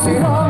Ah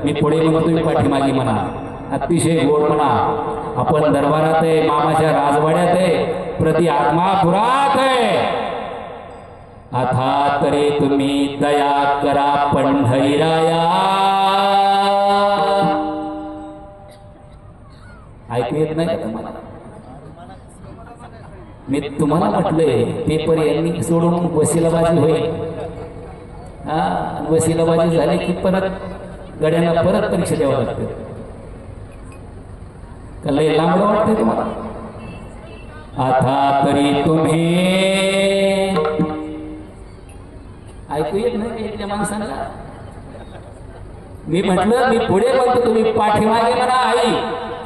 मी पुढे म्हणतो तुम्ही पाठीमागे म्हणा. अतिशय गोड म्हणा. आपण दरबारात आहे, मामाच्या राजवाड्यात आहे, प्रति आत्मापुरात आहे. अथा तरी तुम्ही दया करा पंढरीराया. ऐकू येत नाही का तुम्हाला? मी तुम्हाला म्हटलंय पेपर यांनी सोडून वशिलाबाजी होईल. वशिलाबाजी झाली की परत गड्यांना परत परीक्षा द्यावं लागते. का लय लांबडं वाटतंय तुम्हाला? आता तरी तुम्ही ऐकू येत नाही इथल्या माणसांना. मी म्हटलं मी पुढे बोलतो तुम्ही पाठीमागे म्हणा. आई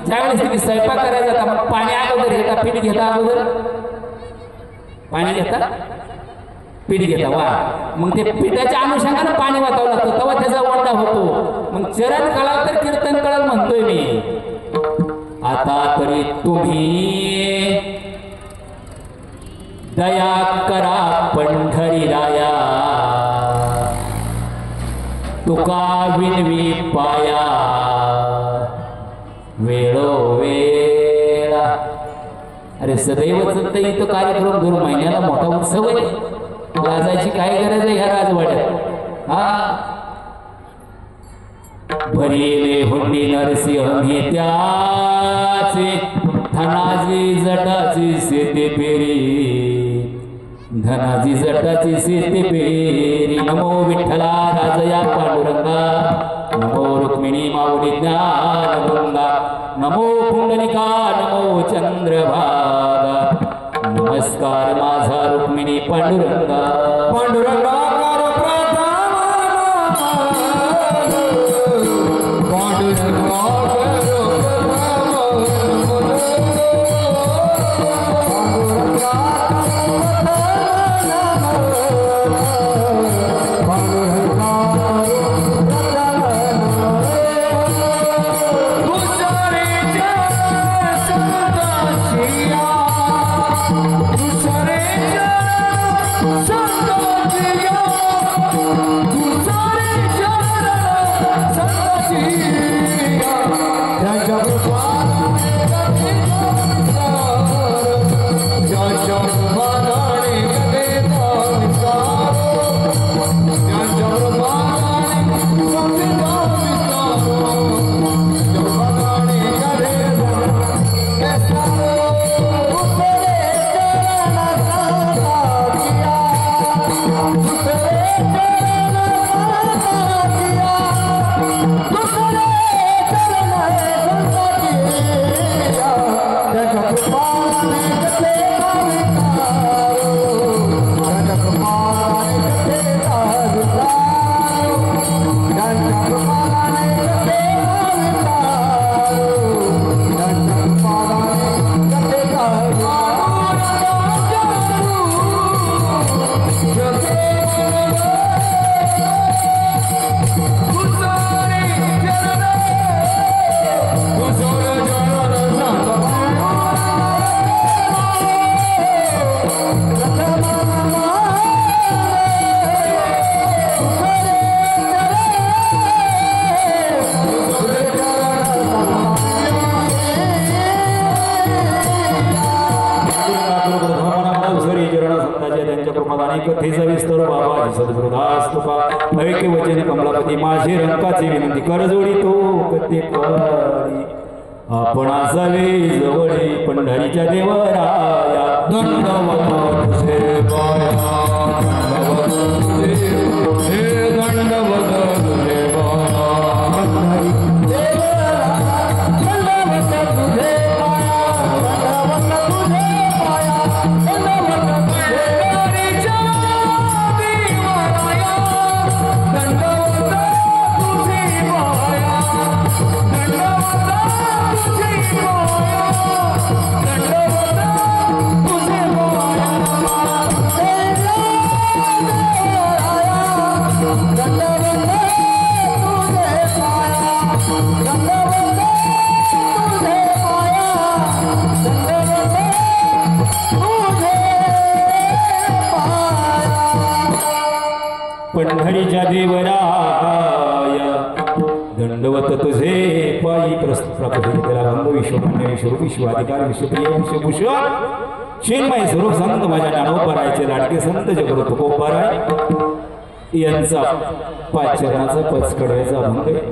ज्यावेळेस तुम्ही स्वयंपाक करायला जाता मग पाणी अगोदर घेता पीठ घेता अगोदर पाणी घेता पीठ घेता वा मग ते पिठाच्या अनुषंगाने पाणी वाचावं लागतं तेव्हा त्याचा वाटा होतो. मग चरण कळाल तर कीर्तन कळाल म्हणतोय मी. आता तरी तुम्ही दया करा पंढरी राया तुका विनवी पाया वेळोवेळा. अरे सदैव चलत इथं कार्यक्रम 2 महिन्याला मोठा उत्सव आहे. लाजायची काय गरज आहे ह्या राजवाड्यात? भरिले हुंडी नरसिंह मी त्याचे धनाजी जटाची शेती पेरी धनाजी जटाची शेती पेरी. नमो विठ्ठला राजया पांडुरंगा नमो रुक्मिणी माऊली ज्ञानगंगा नमो पुंडलिका नमो चंद्रभागा. नमस्कार माझा रुक्मिणी पांडुरंगा पांडुरंगा ऐके वचन कमलापती माझे रंकाची विनंती कर जोडी तो कते करी आपण असावे जवळी पंढरीच्या देवराया दंडवत तुझे पाया दंडवत तुझे हे दंडवत तुझे पंढरीच्या देवराया दंडवत तुझे पायी प्रकृतीला बंध विश्वमान्य विश्वरूप विश्वाधिकार विश्वप्रिय विश्वभूषण चिन्मय स्वरूप संत माझ्या ज्ञानोबरायचे लाडके संत जगरू तुकोबराय यांचा पाचरणाचा पचकडव्याचा अभंग आहे.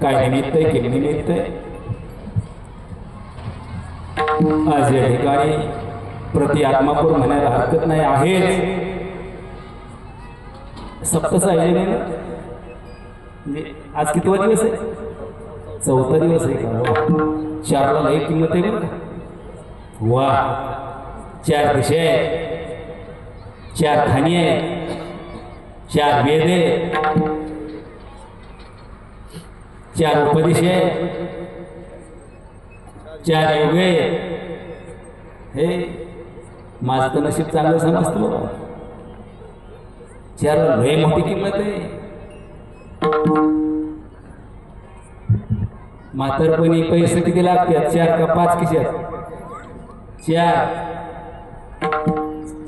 काय निमित्त आहे की निमित्त आहे आज या ठिकाणी प्रति आत्मापूर म्हणायला हरकत नाही आहेच. सप्तचा आहे म्हणजे आज कितवा दिवस आहे? 4था दिवस आहे का? वा, 4ला लई किंमत आहे बरं. वा, 4 दिशा आहे, 4 खाणी आहे, 4 वेद आहे, 4 उपदेश आहे, 4 योग आहे. हे माझं तर नशीब चांगलं समजतं बाबा. 4ला लय मोठी किंमत आहे. म्हातारपणी पैसे किती लागतात? 4 का 5 खिशात?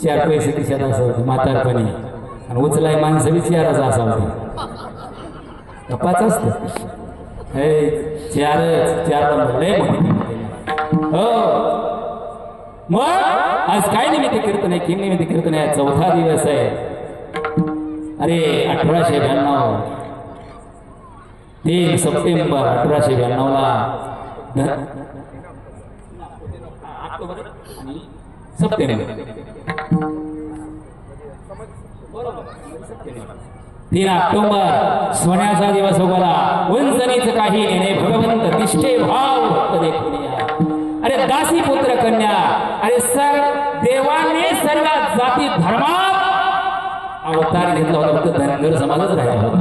4 पैसे खिशात असावं म्हातारपणी. आणि उचलाय माणसं बी 4च असावं का 5 असतं? हे 4ला लय मोठी किंमत आहे. हो, मग आज काय निमित्त कीर्तन आहे? की निमित्त कीर्तन आहे. 4था दिवस आहे. अरे 1892 3 सप्टेंबर 1892ला सप्टेंबर 3 ऑक्टोबर सोन्याचा दिवस उगवला. वंचनीच काही नेणे भगवंत तिष्ठे भाव भक्त देखून या. अरे दासी पुत्र कन्या, अरे सर देवाने सर्व जाती धर्मात अवतार घेतला होता. फक्त धनगर समाजच राहिला होता.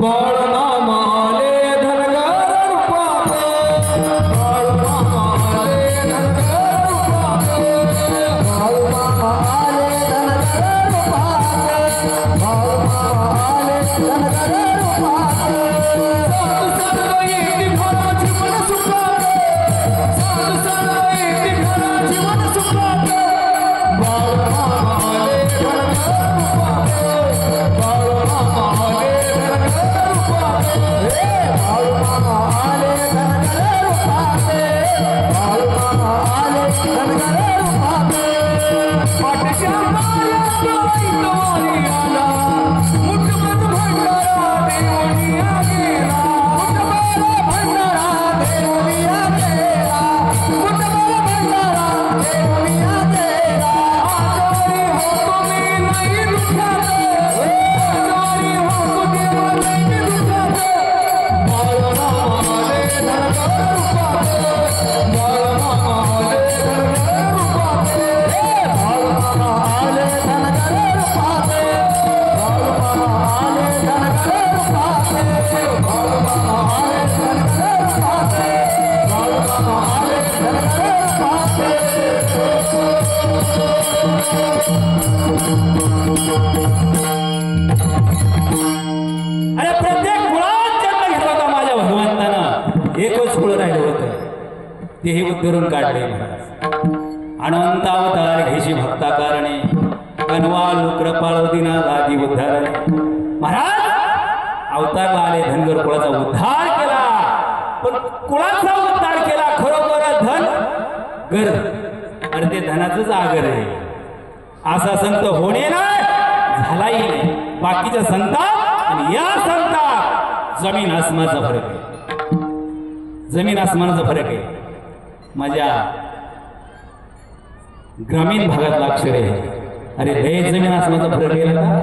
अरे प्रत्येक कुळात जन्म घेतला होता माझ्या भगवंतानं. एकच कुळ राहिलं होतं, तेही उद्धरून काढले. अनंत अवतार घेशी भक्ता कारणे, कनवाळू कृपाळू दिना लागी उद्धारणे. महाराज अवतारला आले, धनगर कुळाचा उद्धार केला. पण कुळाचा उद्धार केला खरोखर धन गर, अरे ते धनाचंच आगर आहे. असा संत होणे नाही, झालाही नाही. बाकीच्या संतात आणि या संतात जमीन आसमानाचा फरक आहे. जमीन आसमानाचा फरक आहे. माझ्या ग्रामीण भागातला अक्षर आहे. अरे लय जमीन आसमानाचा फरक आहे ना.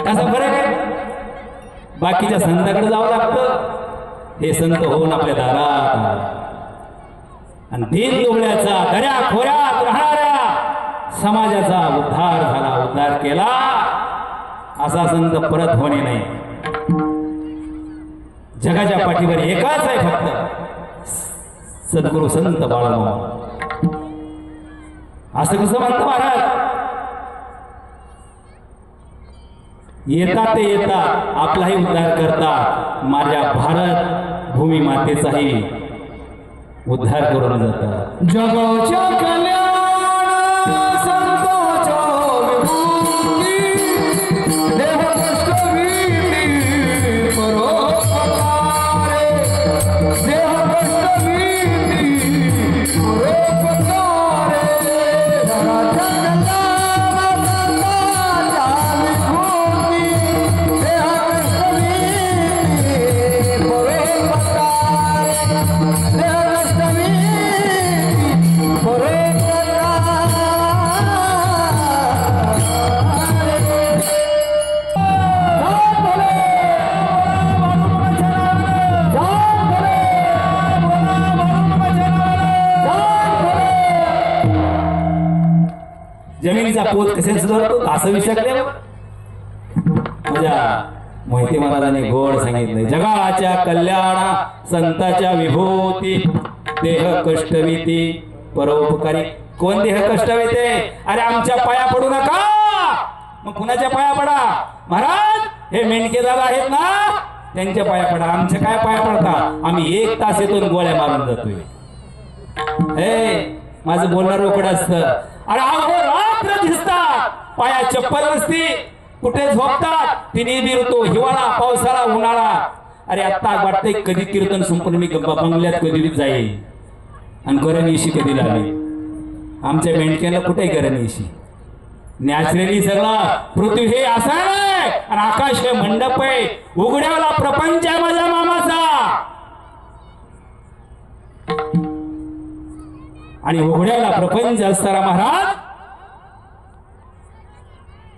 कसा फरक आहे? बाकीच्या संतांकडे जावं लागतं. हे संत होऊन आपल्या दारात आणि दीन दुबळ्याचा दऱ्या खोऱ्यात राहणाऱ्या समाजाचा उद्धार झाला, उद्धार केला. असा संत परत होणे नाही. जगाच्या पाठीवर एकाच आहे फक्त, सद्गुरु संत बाळूमामा. असं कसं म्हणतो महाराज? येतात ते येतात, आपलाही उद्धार करतात. माझ्या भारत भूमी मातेचाही उद्धार करून जातात. जगाच्या कल्याण संतांच्या विभूती, देह कष्ट भीती परोपकारे, देह कष्ट भीती परोपकारे. जगाच्या कल्याण संतांच्या विभूती, देह कष्ट भीती परोपकारे, देह कष्ट भीती परोपकारे. पोत कसे सुधारतो असं विचारले माझ्या मोहिते महाराजांनी गोड सांगितलं जगाच्या कल्याणा संताच्या विभूती देह कष्टविती परोपकारी. कोण देह कष्टविते? अरे आमच्या पाया पडू नका. मग कुणाच्या पाया पडा? महाराज हे मेंढके दादा आहेत ना त्यांच्या पाया पडा. आमच्या काय पाया पडता? आम्ही 1 तास येतून गोळ्या मारून जातोय. हे माझं बोलणं रोकड असतं. अरे अहो रात्र दिसतात पाया चप्पल नसती कुठे झोपतात. तिन्ही ऋतू हिवाळा पावसाळा उन्हाळा. अरे आता वाटतंय कधी कीर्तन संपूर्ण मी बंगल्यात कधी जाईल आणि गरणीशी कधी लागली. आमच्या मेंढक्याला कुठे गरणीशी नॅचरली सगळं पृथ्वी हे असं आहे आणि आकाश हे मंडप आहे. उघड्याला प्रपंच आहे माझ्या मामाचा आणि उघड्याला प्रपंच असताना महाराज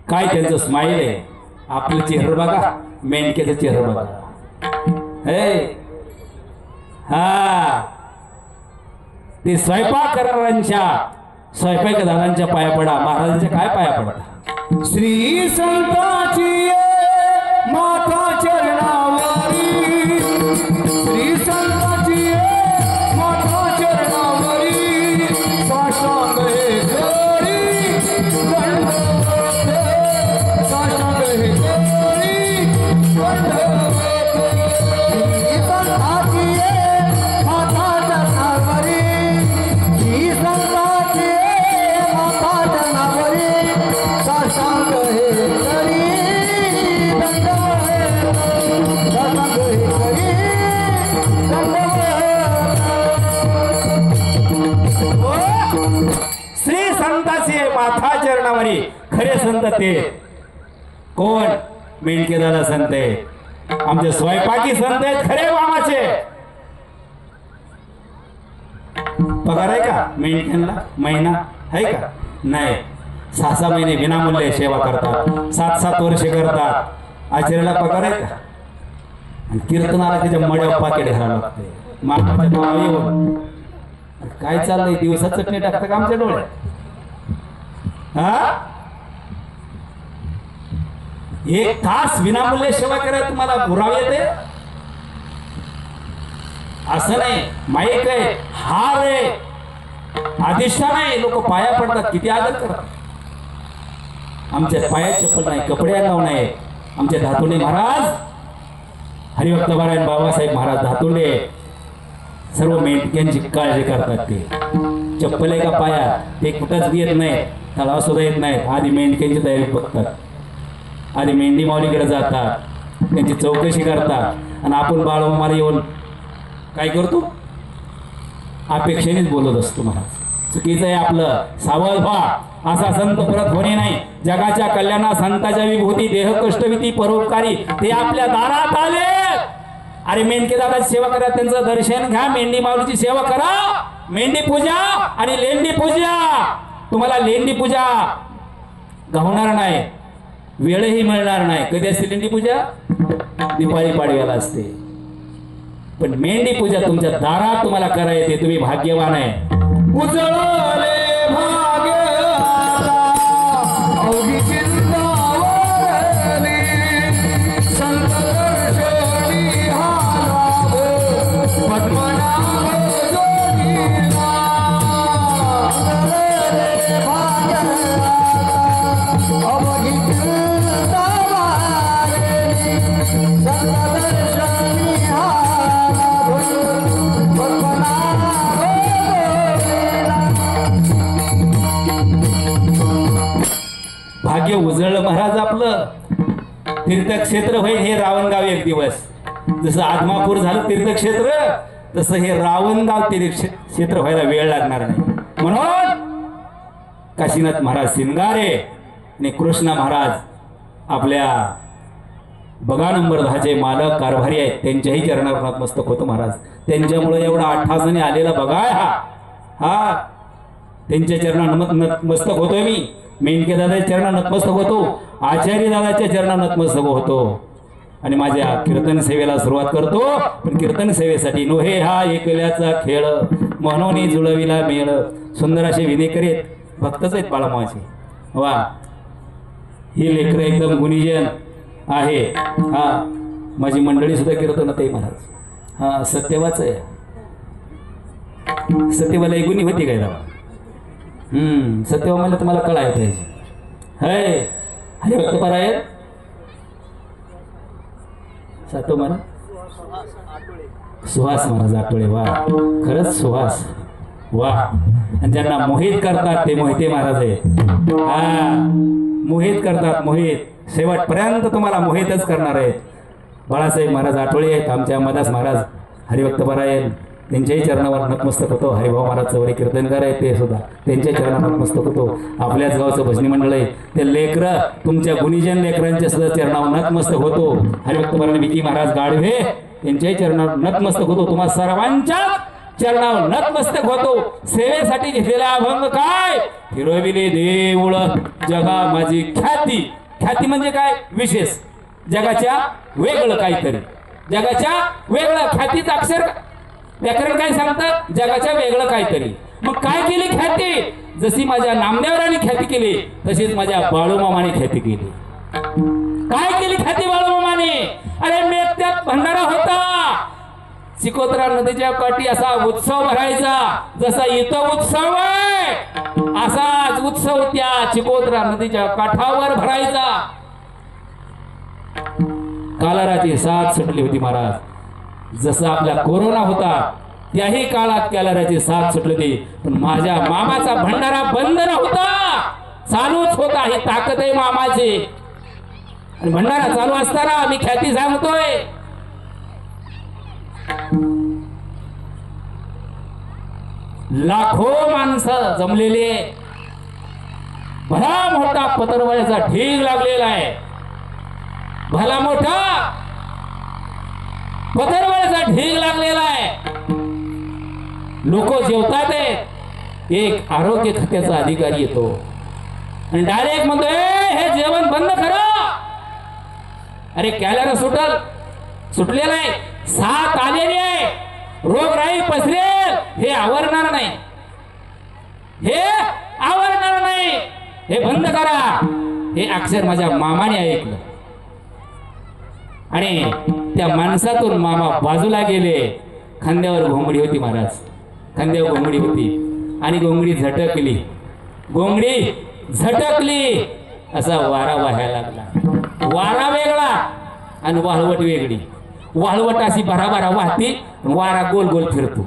काय त्यांचं स्माईल आहे. आपलं चेहरा बघा मेंढक्याचं चेहरा बघा. हे हा ते स्वयंपाक करणाऱ्यांच्या स्वयंपाक दादांच्या पाया पडा. महाराजांच्या काय पाया पडता? श्री संताची माता चरणावरी. श्री संताची माता चरणावरी साष्टांग हे करी दंडवत. साष्टांग हे करी दंडवत. श्री संताची माता चरणावरी. श्री संताची माता चरणावरी साष्टांग हे करी दंडवत. साष्टांग हे करी श्री संताचे माथा चरणावरी. खरे संत ते कोण? मेंढके दादा संत आहेत. आमचे स्वयंपाकी संत आहेत खरे मामाचे. पगार आहे का मेंढक्यांना? महिना आहे का? नाही. 6-6 महिने विनामूल्य सेवा करतात. 7-7 वर्षे करतात. आचार्याला पगार आहे का? आणि कीर्तनाला त्याच्या मड्यावर पाकिट घ्यावं लागते. मामाच्या नावावर येऊन काय चाललंय? दिवसात चटणी टाकतं का आमच्या डोळ्यात? हा 1 तास विनामूल्य सेवा करायला तुम्हाला पुरावे येते? असं नाही. माईक आहे, हार आहे, अधिष्ठान आहे. लोक पाया पडतात. किती आदर करतात. आमच्या पायात चप्पल नाही, कपडे अंगाव नाही. आमचे धातुंडे महाराज हरिभक्त नारायण बाबासाहेब महाराज धातुंडे सर्व मेंढक्यांची काळजी करतात. ते चप्पल आहे का पाया ते कुठंच येत नाही. तलाव सुद्धा येत नाहीत. आधी मेंढक्यांची तयारी बघतात. आधी मेंढी माऊलीकडे जातात. त्यांची चौकशी करतात आणि आपण बाळमाला येऊन काय करतो? अपेक्षेनेच बोलत असतो. महाराज चुकीचं आहे आपलं. सावध व्हा. असा संत परत होणे नाही. जगाच्या कल्याणा संताच्या विभूती देह कष्टविती परोपकारी ते आपल्या दारात आले. अरे मेंढके दादाची सेवा करा. त्यांचं दर्शन घ्या. मेंढी माऊलीची सेवा करा. मेंढी पूजा आणि लेंडी पूजा. तुम्हाला लेंडी पूजा गावणार नाही. वेळही मिळणार नाही. कधी असते लेंडी पूजा? दिवाळी पाडव्याला असते. पण मेंढी पूजा तुमच्या दारात तुम्हाला करा येते. तुम्ही भाग्यवान आहे. उजळले भाग्य आता अवघी चिंता वरली. संत दर्शनी हा लाभ पद्मनाभ जोडीला. उजळले भाग्य आता अवघी चिंता वरली. संत दर्शनी हा लाभ पद्मनाभ भाग्य उजळलं महाराज आपलं. तीर्थक्षेत्र होईल हे रावणगाव एक दिवस. जसं आदमापूर झालं तीर्थक्षेत्र तसं हे रावणगाव तीर्थक्षेत्र व्हायला वेळ लागणार नाही. म्हणून काशीनाथ महाराज सिंगारे आणि कृष्णा महाराज आपल्या बघा नंबर 10चे मालक कारभारी आहेत. त्यांच्याही चरणावर नतमस्तक होतो महाराज. त्यांच्यामुळे एवढा 18 जणी आलेला बघा. हा त्यांच्या चरणात नतमस्तक होतोय मी. मेंढके दादाच्या चरणात नतमस्तक होतो. आचार्य दादाच्या चरणात नतमस्तक होतो. आणि माझ्या कीर्तन सेवेला सुरुवात करतो. पण कीर्तन सेवेसाठी नोहे हा एकल्याचा खेळ म्हणून जुळविला मेळ. सुंदर असे विनेकरी आहेत. भक्तच आहेत बाळमाचे. वा, ही लेकरं एकदम गुणीजन आहे. हा, माझी मंडळी सुद्धा कीर्तन ते महाराज. हा, सत्यवाच आहे. सत्यवाला एक गुणी होती काय राव? सत्यवा मला तुम्हाला कळायला पाहिजे. हय हरिभक्त परायण सातो मला सुहास महाराज आठवळे. वा, खरंच सुहास. वा, आणि ज्यांना मोहित करतात ते मोहिते महाराज आहे. हा, मोहित करतात, मोहित. शेवटपर्यंत तुम्हाला मोहितच करणार आहेत. बाळासाहेब महाराज आठवळे आहेत आमच्या मदास महाराज हरिभक्त परायण. त्यांच्याही चरणावर नतमस्तक होतो. हरिभाऊ महाराज चौरे कीर्तनकार आहेत, ते सुद्धा त्यांच्या चरणावर नतमस्तक होतो. आपल्याच गावचं भजनी मंडळ आहे. ते लेकरं तुमच्या गुणीजन लेकरांच्या सुद्धा चरणावर नतमस्तक होतो. हरिभक्त परायण विकी महाराज गाढवे यांच्याही चरणावर नतमस्तक होतो. तुम्हा सर्वांच्या चरणावर नतमस्तक होतो. सेवेसाठी घेतलेला अभंग काय? फिरविले देऊळ जगा माझी ख्याती. ख्याती म्हणजे काय? विशेष, जगाच्या वेगळं काहीतरी, जगाच्या वेगळं. ख्यातीचं अक्षर व्याकरण काय सांगतं? जगाच्या वेगळं काहीतरी. मग काय केली ख्याती? जशी माझ्या नामदेवरांनी ख्याती केली तशीच माझ्या बाळूमामाने ख्याती केली. काय केली ख्याती बाळूमामाने? अरे मेत्यात भंडारा होता. चिकोत्रा नदीच्या काठी असा उत्सव भरायचा. जसा इथं उत्सव आहे असाच उत्सव त्या चिकोत्रा नदीच्या काठावर भरायचा. कालाराची साथ सुटली होती महाराज. जसा आपला कोरोना होता त्याही काळात कॅलराची साथ सुटली होती. पण माझ्या मामाचा भंडारा बंद नव्हता, चालूच होता. ही ताकद आहे मामाची. आणि भंडारा चालू असताना मी ख्याती सांगतोय. लाखो माणसं जमलेले, भला मोठा पतरवळ्याचा ढीग लागलेला आहे. भला मोठा पतरवळ्याचा ढीग लागलेला आहे. लोक जेवतात. एक आरोग्य खात्याचा अधिकारी येतो आणि डायरेक्ट म्हणतो, हे जेवण बंद करा. अरे कॅलरा सुटलेला आहे, साथ आलेली आहे, रोगराई पसरेल, हे आवरणार नाही, हे आवरणार नाही, हे बंद करा. हे अक्षर माझ्या मामाने ऐकलं आणि त्या माणसातून मामा बाजूला गेले. खांद्यावर घोंगडी होती महाराज, खांद्यावर घोंगडी होती आणि घोंगडी झटकली. घोंगडी झटकली, असा वारा वाहायला लागला. वारा वेगळा आणि वाळवट वेगळी. वाळवट अशी भराभरा वाहती, वारा गोल गोल फिरतो.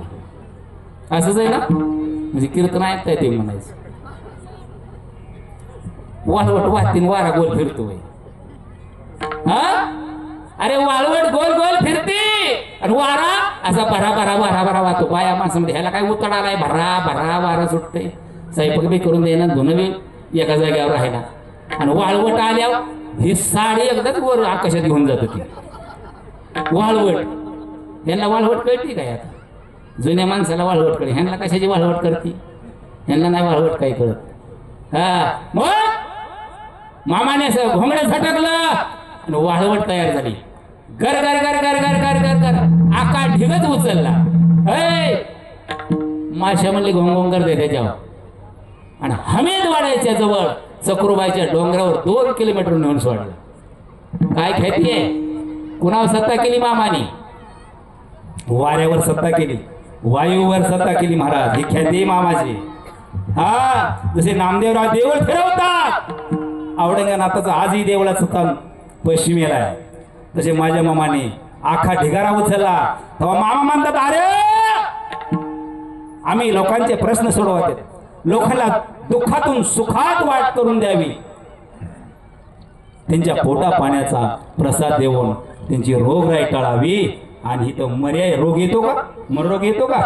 असंच आहे ना, म्हणजे कीर्तन ऐकताय ते म्हणायचं. वाळवट वाहती, वारा गोल फिरतोय. हा, अरे वाळवट गोल गोल फिरते आणि वारा असा भराभरा भराभरा वाहतो. बाया माणसामध्ये ह्याला काय उतड आलाय, भरा भरा वारा सुटते. स्वयंपाक बी करून देणार, धुणं बी एका जागेवर राहिला. आणि वाळवट आल्यावर ही साडी एकदाच वर आकाशात घेऊन जात होती. वाळवट, यांना वाळवट कळते काय? आता जुन्या माणसाला वाळवट कळते, ह्यांना कशाची वाळवट करते? ह्यांना नाही वाळवट काही कळत. हा, मग मामाने असं घोंगडं झटकलं आणि वाळवट तयार झाली. गर गर गर गर गर गर गर गर आकाश ढिगच उचलला. माशा म्हणले घोंगोंगर दे त्याच्यावर. आणि हमीदवाड्याच्या जवळ चक्रुबाईच्या डोंगरावर 2 किलोमीटर नेऊन सोडलं. काय ख्याती आहे? कुणावर सत्ता केली मामाने? वाऱ्यावर सत्ता केली, वायूवर सत्ता केली महाराज. ही ख्याती मामाची. हा, जसे नामदेवराव देऊळ फिरवतात, औरंगानाथाचं आजही देवळाचं स्थान पश्चिमेला आहे, तसे माझ्या मामाने आखा ढिगारा उचलला. तेव्हा मामा म्हणतात, अरे आम्ही लोकांचे प्रश्न सोडवत, लोकांना दुःखातून सुखात वाट करून द्यावी, त्यांच्या पोटा पाण्याचा प्रसाद देऊन त्यांची रोगराई टाळावी. आणि इथं मर्याय रोग येतो का? मररोग येतो का?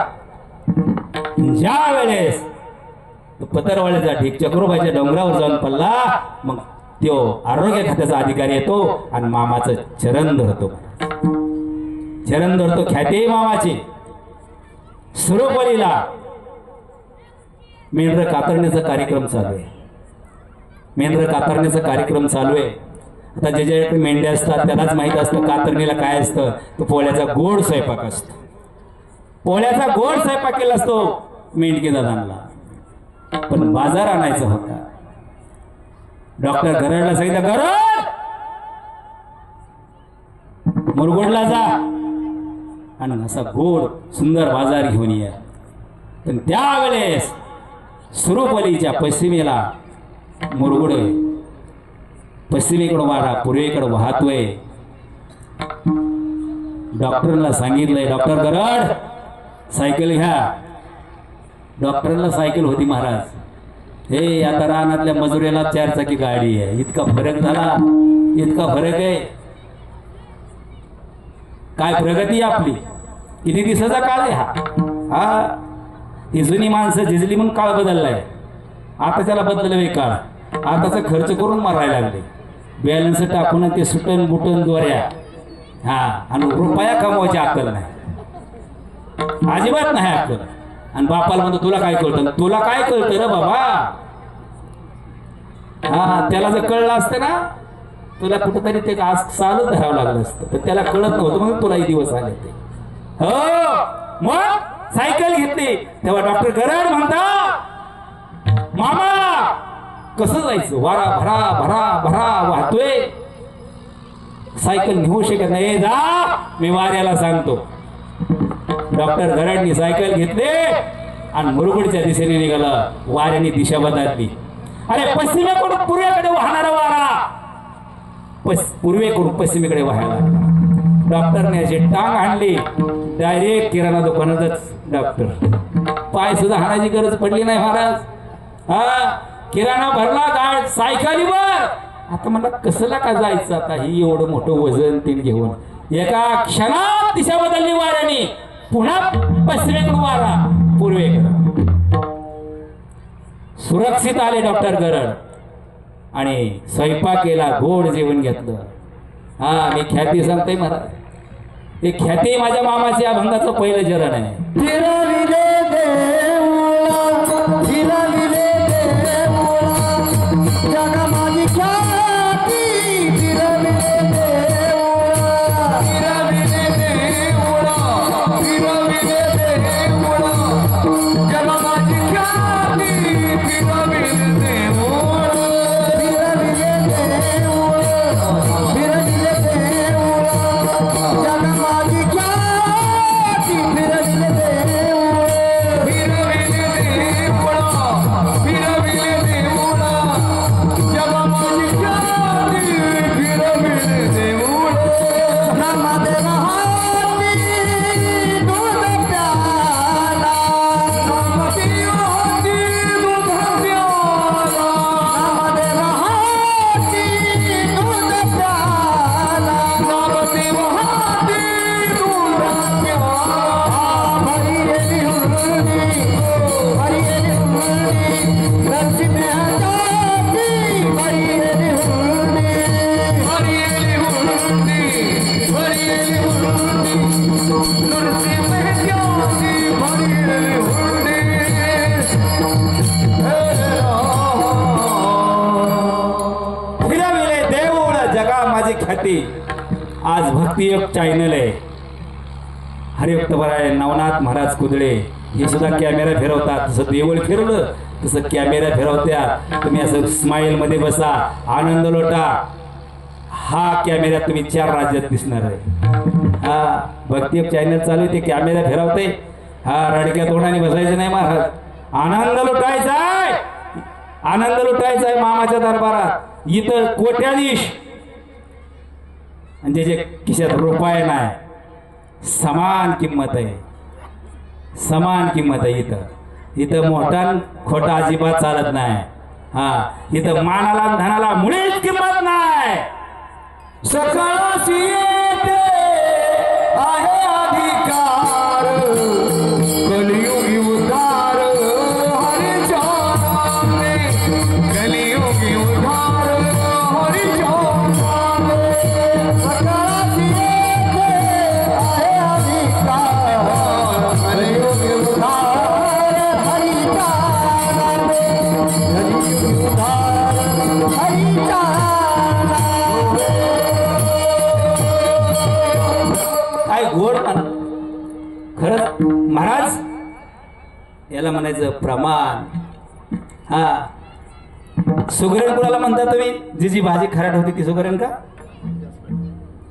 ज्या वेळेस पतरवाड्याचा ढीग चक्रोबाईच्या डोंगरावर जाऊन पडला, मग तो आरोग्य खात्याचा अधिकारी येतो आणि मामाचं चरण धरतो. चरण धरतो. ख्याती मामाची. सुरूपलीला मेंढर कातरण्याचा कार्यक्रम चालू आहे. मेंढर कातरण्याचा कार्यक्रम चालू आहे. आता जे जे मेंढ्या असतात त्यालाच माहित असतं कातरणीला काय असतं. तो पोळ्याचा गोड स्वयंपाक असतो. पोळ्याचा गोड स्वयंपाक केला असतो मेंढकी दादांना. पण बाजार आणायचा होता. डॉक्टर गरडला सांगितलं, गरड मुरगुडला जा आणि असा गोड सुंदर बाजार घेऊन ये. पण त्यावेळेस सुरूपलीच्या पश्चिमेला मुरगुड पश्चिमेकडे वारा पूर्वेकडे वाहतोय. डॉक्टरला सांगितलंय, डॉक्टर गरड सायकल घ्या. डॉक्टरला सायकल होती महाराज. हे आता रानातल्या मजुरेला 4 चाकी गाडी आहे. इतका फरक झाला, इतका फरक आहे. काय प्रगती आपली. किती दिवसाचा काळ आहे हा. ती जुनी माणसं झिजली म्हणून काळ बदललाय. आता त्याला बदलवे काळ. आताचा खर्च करून मारायला लागले. बॅलन्स टाकून ते सुटन बुटन दोऱ्या. आणि रुपया कमवायची अक्कल नाही, अजिबात नाही अक्कल. आणि बापाला म्हणतो तुला काय कळतं, तुला काय कळतं रे बाबा. त्याला जर कळलं असतं ना, तुला कुठंतरी ते आज चालत धरावं लागलं असतं. पण त्याला कळत नव्हतं म्हणून तुलाही दिवस आले ते. हो मग सायकल घेतली तेव्हा डॉक्टर गरड म्हणता, मामा कसं जायचं. वारा भरा भरा भरा वाहतोय. सायकल नेऊ शकत नाही. जा मी वाऱ्याला सांगतो. डॉक्टर गरडनी सायकल घेतली आणि मुरगुडच्या दिशेने निघाला. वाऱ्याने दिशा बदलली. अरे पश्चिमेकडून पूर्वेकडे वाहणारा वारा पूर्वेकडून पश्चिमेकडे व्हायला. डॉक्टरने अशी टांग आणली. डायरेक्ट किराणा दुकानातच डॉक्टर. पाय सुद्धा हाणायची गरज पडली नाही महाराज. किराणा भरला गाड सायकलीवर. आता मला कसला का जायचं आता. ही एवढं मोठं वजन तीन घेऊन. एका क्षणात दिशा बदलली वाऱ्याने. पुन्हा पश्चिमेकडून वारा पूर्वेकडे. सुरक्षित आले डॉक्टर गरड आणि स्वयंपाक केला. गोड जेवण घेतलं. मी ख्याती सांगतोय महाराज. हे ख्याती माझ्या मामाची अभंगाचं पहिलं चरण आहे. आज भक्तियोग चॅनल आहे. हरिभक्तपराय नवनाथ महाराज कुदळे हे सुद्धा कॅमेरा फिरवतात. जसं देवळ फिरवलं तसं कॅमेरा फिरवत्यात. तुम्ही असं स्माईल मध्ये बसा, आनंद लोटा. हा कॅमेरा तुम्ही 4 राज्यात दिसणार आहे. भक्तियोग चॅनल चालू आहे, ते कॅमेरा फिरवते. रडक्या तोंडाने बसायचं नाही महाराज. आनंद लुटायचा आहे, आनंद लुटायचा आहे मामाच्या दरबारात. इथं कोट्याधीश आणि ज्याच्या खिशात रुपये नाही. समान किंमत आहे, समान किंमत आहे. इथं मोठा खोटा अजिबात चालत नाही. इथं मानाला धनाला मुळीच किंमत नाही. सकाळची येते आहे अधिकार, कलियुगी उद्धार हरीच्या नामे, कलियुगी उद्धार हरीच्या नामे. सकाळची येते आहे अधिकार, कलियुगी उद्धार हरीच्या नामे, कलियुगी उद्धार हरीच्या गोड. खरंच महाराज याला म्हणायचं प्रमाण. सुगरण कुणाला म्हणता तुम्ही? जी जी भाजी खराट होती ती सुगरण का?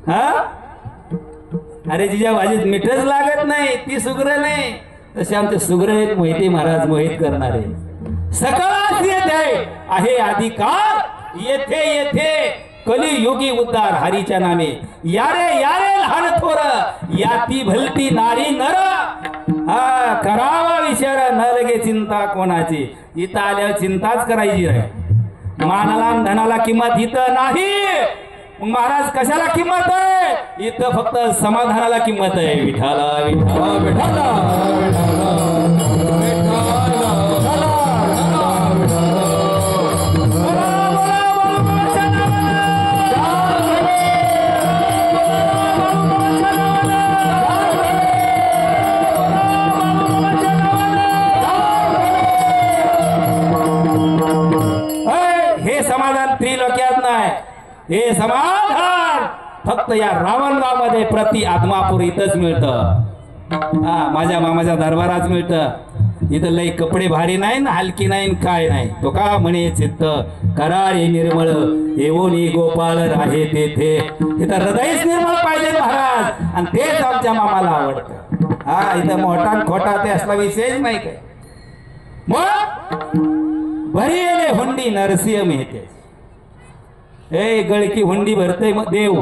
हा, अरे जिच्या भाजीत मीठच लागत नाही ती सुगरण आहे. तसे आमचे सुगरण आहेत मोहिते महाराज, मोहित करणारे. सकळास येथे आहे अधिकार, येथे येथे कलियुगी उद्धार हरीच्या नामे. यारे यारे लहान थोर, याती भलती नारी नर. हा, करावा विचार न लगे चिंता कोणाची. इथं आल्यावर चिंताच करायची नाही. मानाला आणि धनाला किंमत इथं नाही. मग महाराज कशाला किंमत आहे? इथं फक्त समाधानाला किंमत आहे. विठाला विठाला विठाला हे समाधान फक्त या रावणगावमध्ये प्रति आत्मापूर इथंच मिळतं. हा, माझ्या मामाच्या दरबारात मिळतं. इथं लई कपडे भारी नाही ना, हलकी नाही, काय नाही. तो का म्हणे चित्त करार हे निर्मळ येवोनी गोपाल राहे तेथे. इथं हृदयच निर्मळ पाहिजे महाराज, आणि तेच आमच्या मामाला आवडतं. हा, इथं मोठा खोटा ते असला विषयच नाही काय. मग भरी येणे हुंडी नरसिंह मेहते. ए गळकी हुंडी भरते मग देव,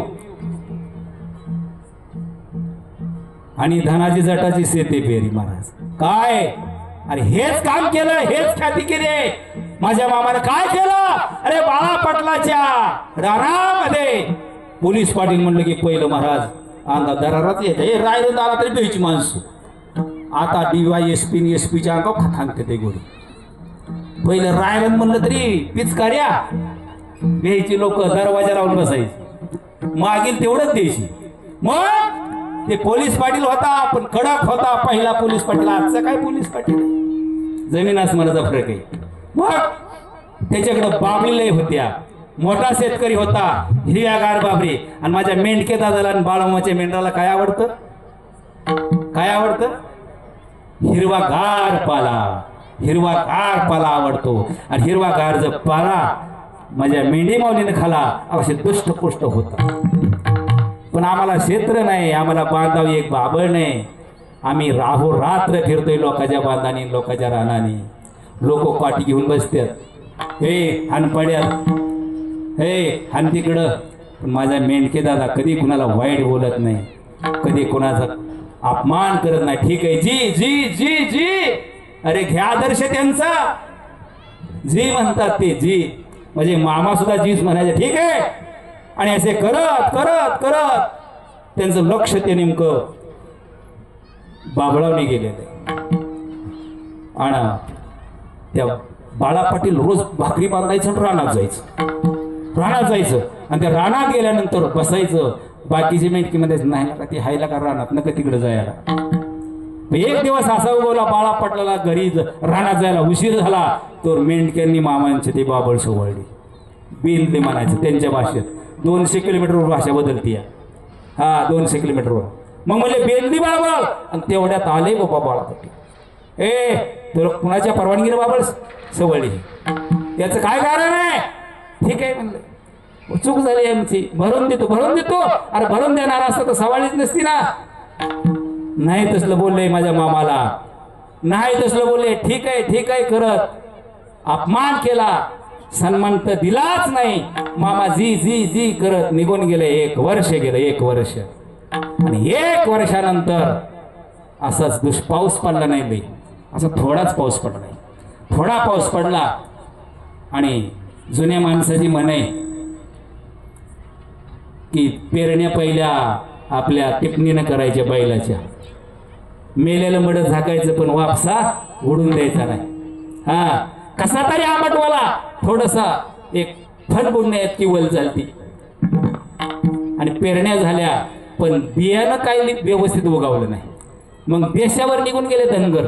आणि धनाची जटाची शेते पेरी महाराज. काय अरे हेच काम केलं, हेच ख्याती केली माझ्या मामाने. काय केलं? अरे बाळा पाटलाच्या रानामध्ये पोलीस पाटील म्हणलं की पहिलं महाराज अंगा दराराच येत. हे रायरंद आला तरी बेची माणसं. आता DYSP SP अंगाव खातांगते ते गोडी. पहिलं रायरंद म्हणलं तरी पिचकार्या द्यायची, लोक दरवाजा लावून बसायची, मागील तेवढंच द्यायची. मग ते पोलीस पाटील होता, पण कडक होता पहिला पोलीस पाटील. आजचा काय पोलीस पाटील, जमीन आसमानाचा फरक आहे. मग त्याच्याकडे बाबळी लय होत्या. मोठा शेतकरी होता, हिरव्यागार बाबरी. आणि माझ्या मेंढके दादाला आणि बाळामाच्या मेंढराला काय आवडतं? काय आवडतं? हिरवागार पाला. हिरवागार पाला आवडतो. आणि हिरवागार जर पाला माझ्या मेंढी माऊलीने खाला अवश्य दुष्टपुष्ट होता. पण आम्हाला क्षेत्र नाही, आम्हाला बांधावी एक बाबळ नाही. आम्ही राहो रात्र फिरतोय लोकांच्या बांधाने, लोकांच्या रानाने. लोक पाठी घेऊन बसतात, हे हानपड्यात, हे हान तिकडं. पण माझ्या मेंढके दादा कधी कुणाला वाईट बोलत नाही, कधी कुणाचा अपमान करत नाही. ठीक आहे जी जी जी जी, अरे घ्या आदर्श त्यांचा. जी म्हणतात ते जी, म्हणजे मामा सुद्धा जीच म्हणायचे. ठीक आहे. आणि असे करत करत करत त्यांचं लक्ष ते नेमकं बाबळावने गेलेलं. आणि त्या बाळा पाटील रोज भाकरी बांधायचं आणि रानात जायचं. आणि त्या रानात गेल्यानंतर बसायचं. बाकीचे मेंढकीमध्ये नाही का ती हायला का रानात नका तिकडे जायला. एक दिवस असा उगवला बाळा पाटलाला घरी रानात जायला उशीर झाला, तर मेंढक्यांनी मामांची ती बाबळ सोवळली. बिनली म्हणायचं त्यांच्या भाषेत. 200 किलोमीटरवर भाषा बदलती. हा, 200 किलोमीटरवर. मग म्हणजे बेंदी बाबळ. आणि तेवढ्यात आले बाबा बाळा पाटील. ए तुला कुणाच्या परवानगीने बाबळ सवळली? याचं काय कारण आहे? ठीक आहे म्हणलं, चूक झाली आमची, भरून देतो. अरे भरून देणार असतं तर सवाळीच नसती ना. नाही तसलं बोलले माझ्या मामाला, नाही तसलं बोलले. ठीक आहे करत अपमान केला, सन्मान तर दिलाच नाही. मामा जी जी जी करत निघून गेले. 1 वर्ष गेलं, 1 वर्ष. आणि 1 वर्षानंतर असाच दुष्पाऊस पडला नाही बाई, असा थोडाच पाऊस पडला नाही. थोडा पाऊस पडला. आणि जुन्या माणसाची म्हणे की पेरण्या पहिल्या आपल्या टिपणीनं करायच्या बैलाच्या. मेलेलं मड झाकायचं पण वापसा उडून द्यायचा नाही. हा, कसा तरी आंबटवाला थोडसा एक फणफुडण्यात किवल चालती. आणि पेरण्या झाल्या पण बियाणं काही व्यवस्थित उगवलं नाही. मग देशावर निघून गेले धनगर,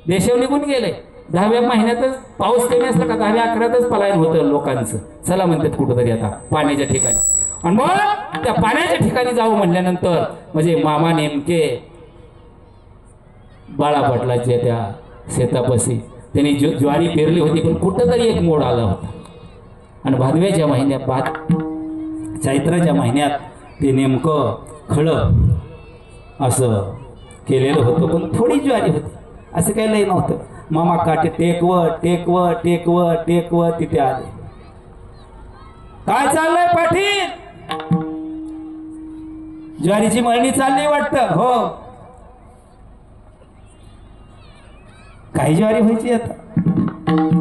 देशावर निघून गेले. 10व्या महिन्यातच पाऊस कमी असला का 10व्या 11व्यातच पलायन होतं लोकांचं. चला म्हणतात कुठंतरी आता पाण्याच्या ठिकाणी. आणि मग त्या पाण्याच्या ठिकाणी जाऊ म्हणल्यानंतर म्हणजे मामा नेमके बाळा पाटलाच्या त्या शेतापाशी त्यांनी ज्वारी पेरली होती, पण कुठंतरी एक मोड आला होता. आणि भादव्याच्या महिन्यात चैत्राच्या महिन्यात ते नेमकं खळं असं केलेलं होतं, पण थोडी ज्वारी होती, असं काही लई नव्हतं. मामा काटे टेकव तिथे आले. काय चाललंय पाटील? ज्वारीची मळणी चालली वाटतं. हो. काही ज्वारी व्हायची आता?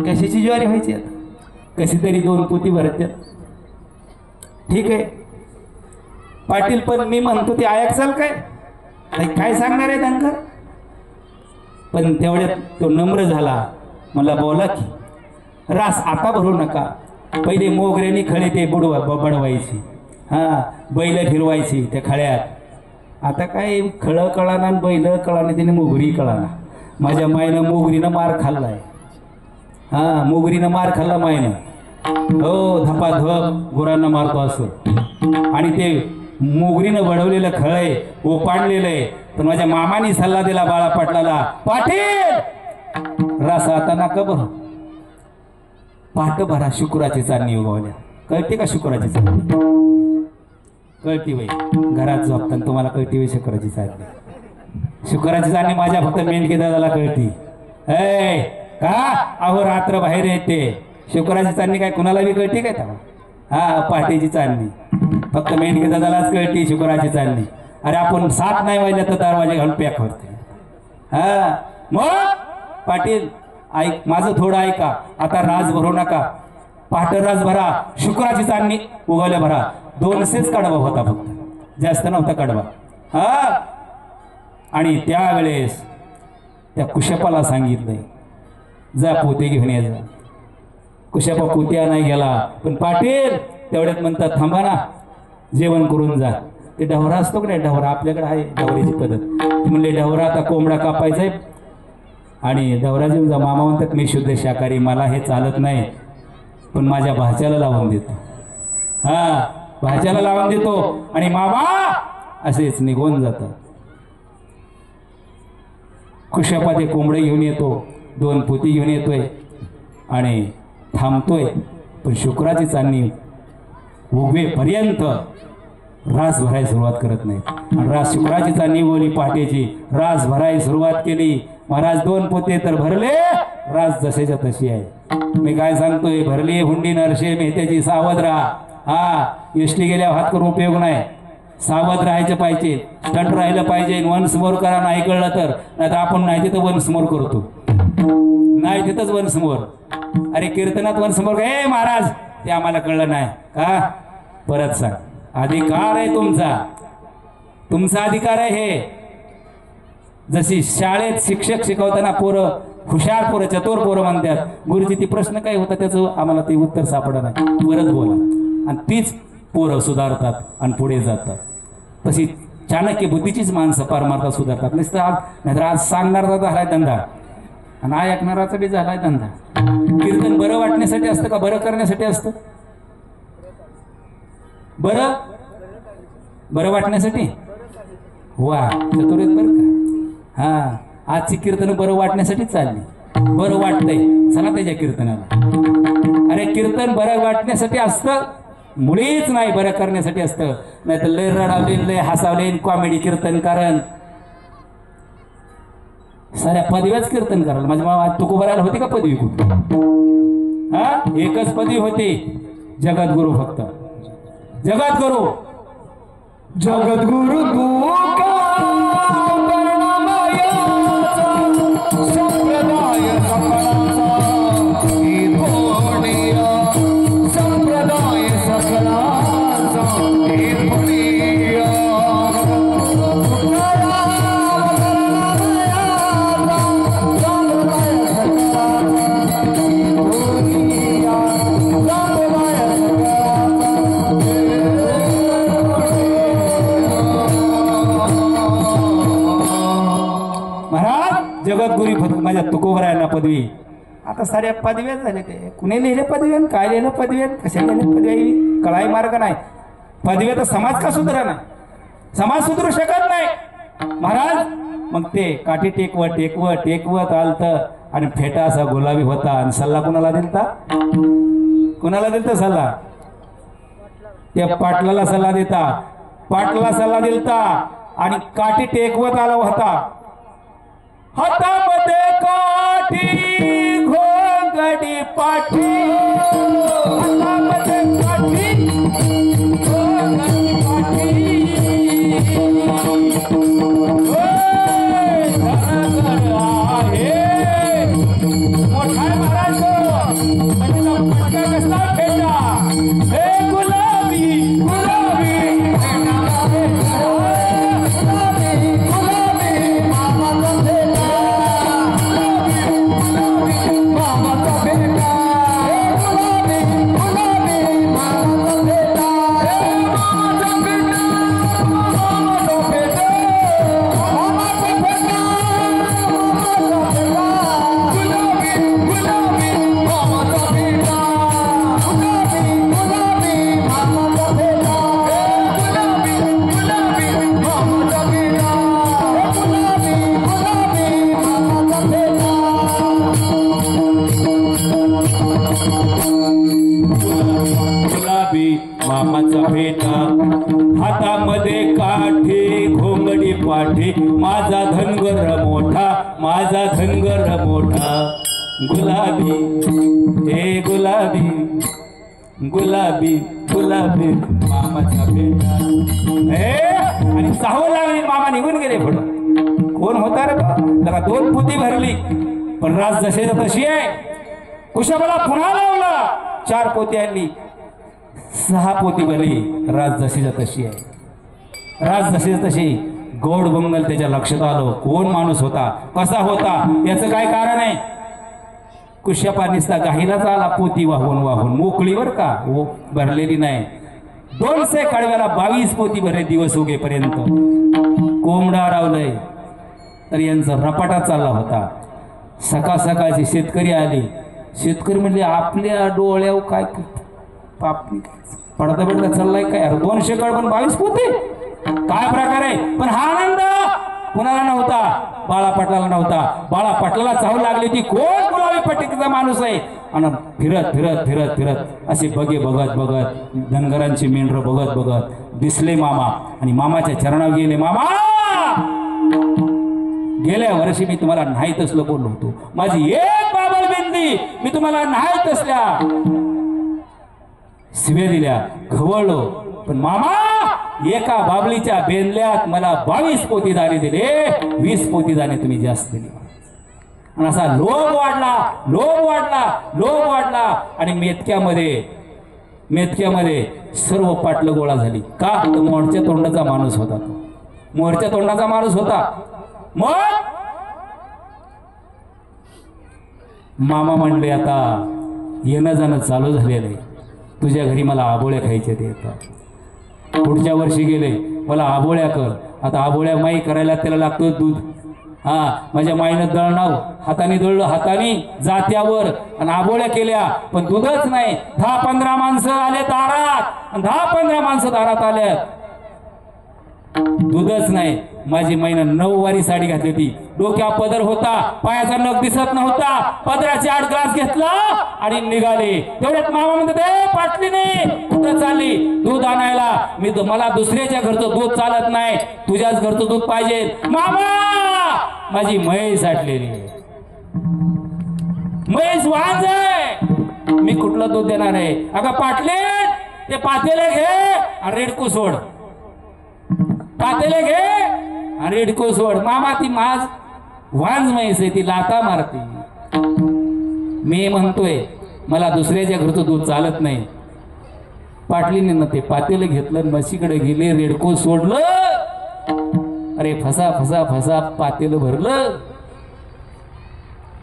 कशाची ज्वारी व्हायची आता? कशी तरी 2 पोती भरत्यात. ठीक आहे पाटील, पण मी म्हणतो ते ऐकचाल काय सांगणार आहे धनगर? पण तेवढ्यात तो नम्र झाला, मला बोला की रास आता भरू नका. पहिले मोगऱ्यानी खळे ते बडवायची, हा बैल फिरवायची त्या खळ्यात. आता काय खळं कळाना, बैल कळाना, त्याने मोगरी कळाना. माझ्या मायनं मोगरीनं मार खाल्लाय. हा मोगरीनं मार खाल्ला मायनं. हो धपाधप गुरांना मारतो असं. आणि ते मोगरीनं बडवलेलं खळय ओपाडलेलं आहे. पण माझ्या मामानी सल्ला दिला बाळा पाटलाला, पाटील रास आता नका बरं, पाट भरा शुक्राची चांदणी उगवल्या. कळते का शुक्राची चांदणी? कळती बाई, घरात झोपताना तुम्हाला कळती बाई शुक्राची चांदणी. शुक्राची चांदणी माझ्या फक्त मेंढके दादाला कळती. का अहो रात्र बाहेर येते. शुक्राची चांदणी काय कुणाला बी कळते काय? हा पहाटेची चांदणी फक्त मेंढके दादालाच कळते शुक्राची चांदणी. अरे आपण 7 नाही वाजल्या तर दरवाजे घालून पॅक करते. हा मग पाटील ऐक माझं थोडं ऐका. आता राज भरू नका, पहाट राज भरा, शुक्राची चांदणी उगवल्या भरा. 200च कडवा होता फक्त, जास्त नव्हता कडवा. हा आणि त्यावेळेस त्या कुशपाला सांगितलंय जा पोते घेऊन ये जा. कुशपा पोत्या नाही गेला. पण पाटील तेवढ्यात म्हणतात थांबा ना, जेवण करून जा. ते ढवरा असतो का नाही, ढवरा आपल्याकडे आहे ढवऱ्याची पद्धत. ते म्हणले ढवरा आता कोंबडा कापायचा आहे आणि ढवरा जेवून जा. मामा म्हणतात मी शुद्ध शाकाहारी, मला हे चालत नाही, पण माझ्या भाच्याला लावून देतो. हा भाच्याला लावून देतो आणि मामा असेच निघून जातं. कुशपा ते कोंबडे घेऊन येतो, 2 पोती घेऊन येतोय आणि थांबतोय. पण शुक्राची चांदणी उगवेपर्यंत रास भरायला सुरुवात करत नाही. आणि रास शुक्राची चांदणी उगवली पहाटेची, रास भरायला सुरुवात केली. महाराज 2 पोते तर भरले, रास जसेच्या तशी आहे. मी काय सांगतोय, भरली हुंडी नरशे मेहत्याची, सावध राहा. हा एसटी गेल्या हात करून उपयोग नाही, सावध राहायचं पाहिजे, स्टंट राहिलं पाहिजे. वन्स मोर करा नाही कळलं तर, नाहीतर आपण नाही तिथं वन्स मोर करतो, नाही तिथंच वन्स मोर. अरे कीर्तनात वन्स मोर काय महाराज ते आम्हाला कळलं नाही का? परत सांग. अधिकार आहे तुमचा, तुमचा अधिकार आहे हे. जशी शाळेत शिक्षक शिकवताना पोरं हुशार पोरं चतुर पोरं म्हणतात, गुरुजी ती प्रश्न काय होता त्याचं आम्हाला ते उत्तर सापडलं नाही, परत बोला. आणि तीच पोरं सुधारतात आणि पुढे जातात. तशी चाणक्य बुद्धीचीच माणसं पारमार्थ सुधारतात. नाहीतर आज सांगणारा झालाय धंदा आणि ऐकणाराचा बी झालाय धंदा. कीर्तन बरं वाटण्यासाठी असतं का बरं करण्यासाठी असतं? बरं वाटण्यासाठी. वा चतुर आहेत बरं का. हा आजची कीर्तन बरं वाटण्यासाठीच चालली. बरं वाटतंय चला त्याच्या कीर्तनाला. अरे कीर्तन बरं वाटण्यासाठी असतं, मुळीच नाही बरं करण्यासाठी असतं. नाही तर लय रडावले, लय हसावले, कॉमेडी कीर्तन कारण साऱ्या पदव्याच कीर्तन करायला. माझ्या मामा तुकोबारायला होती का पदवी कुठे? हा एकच पदवी होती, जगद्गुरु. फक्त जगद्गुरु. जगद्गुरु तू का संप्रदाय सकलाचा ही धोंडिया, संप्रदाय सकलाचा ही धोंडिया. जगद्गुरी फक्त माझ्या तुकोबरायांना पदवी. आता साऱ्या पदव्या झाल्या. ते कुणी लिहिले पदव्या, काय लिहिलं पदव्या, कशा लिहिले पदव्या, कळाई मार्ग नाही. पदव्या तर समाज का सुधरा नाही, समाज सुधरू शकत नाही महाराज. मग ते काठी टेकवत आलत आणि फेटा असा गुलाबी होता. आणि सल्ला कुणाला दिलता? कुणाला दिलता सल्ला? त्या पाटलाला सल्ला देता. पाटलाला सल्ला दिलता आणि काठी टेकवत आला होता. हातामध्ये काठी घोंगडी पाठी, हातामध्ये काठी घोंगडी पाठी. मामाचा फेटा, हातामध्ये काठी घोंगडी पाठी, माझा धनगर मोठा, माझा धनगर मोठा. गुलाबी हे गुलाबी, गुलाबी गुलाबी मामाचा फेटा. हे आणि सावं लागली, मामा निघून गेले पुढं. कोण होता रे बा? 2 पोती भरली, पण राज जसे तशी आहे. कुशाबाला पुन्हा लावला, 4 पोती आणली, 6 पोती भरली. राज जशीच्या तशी आहे, राज जशीच तशी. गोड बंगल त्याच्या लक्षात आलो. कोण माणूस होता, कसा होता, याचं काय कारण आहे? कुशपा निसता गाहीलाच आला पोती वाहून वाहून, मोकळीवर का भरलेली नाही. 200 कडव्याला 22 पोती भरले दिवस उगेपर्यंत. कोंबडा रावलंय तर यांचा रपाटा चालला होता. सकाळ सकाळचे शेतकरी आले. शेतकरी म्हणजे आपल्या डोळ्यावर काय पडता पडता चाललाय काय? 200 कड पण 22 पोते, काय प्रकार आहे? पण हा आनंद कुणाला नव्हता? बाळा पाटलाला नव्हता. बाळा पाटलाला चाहू लागली ती कोण गुलाबी पट्टीचा माणूस आहे. आणि फिरत फिरत फिरत फिरत असे बघे बघत बघत, धनगरांची मेंढर बघत बघत दिसले मामा. आणि मामाच्या चरणावर गेले. मामा, गेल्या वर्षी मी तुम्हाला नाही तसलं बोललो होतो. माझी एक बाबल बिंदी मी तुम्हाला नाही तसल्या शिव्या दिल्या, खवळलो. पण मामा, एका बाबलीच्या बेंदल्यात मला 22 पोती दाणे दिले, 20 पोती दाणे तुम्ही जास्त दिले. आणि असा लोभ वाढला, लोभ वाढला, लोभ वाढला. आणि मेतक्यामध्ये सर्व पाटलं गोळा झाली. का? तो मोरच्या तोंडाचा माणूस होता. तो मोरच्या तोंडाचा माणूस होता. मग मामा म्हणले, आता येणं जाणं चालू झालेलं आहे, तुझ्या घरी मला आबोळ्या खायच्या ते येतात. पुढच्या वर्षी गेले, मला आबोळ्या कर. आता आबोळ्या माई करायला त्याला लागतो दूध. माझ्या माईनं दळणाव, हाताने दळलं, हाताने जात्यावर, आणि आबोळ्या केल्या, पण दूधच नाही. 10-15 माणसं आले दारात, 10-15 माणसं दारात आल्यात, दूधच नाही. माझी माईनं 9 वारी साडी घातली होती, डोक्या पदर होता, पायाचा नख दिसत नव्हता, पदराचे 8 ग्लास घेतला आणि निघाले. तेवढ्यात मामा म्हणते, पाटलीने कुठं चालली? दूध आणायला. मला दुसऱ्याच्या घरचं दूध चालत नाही, तुझ्याच घरचं दूध पाहिजे. मामा, माझी म्हैस साठलेली, म्हैस वांज आहे, मी कुठलं दूध देणार आहे? अगं पाटले, ते पातेले घे आणि रेडकू सोड, पातेले घे आणि रेडको सोड. मामा, ती माझ वांज म्हैस आहे, ती लाता मारते. मी म्हणतोय मला दुसऱ्याच्या घरचं दूध चालत नाही. पाटलीने न ते पातेले घेतलं, म्हशीकडे गेले, रेडको सोडलं. अरे फसा फसा फसा पातेलं भरलं.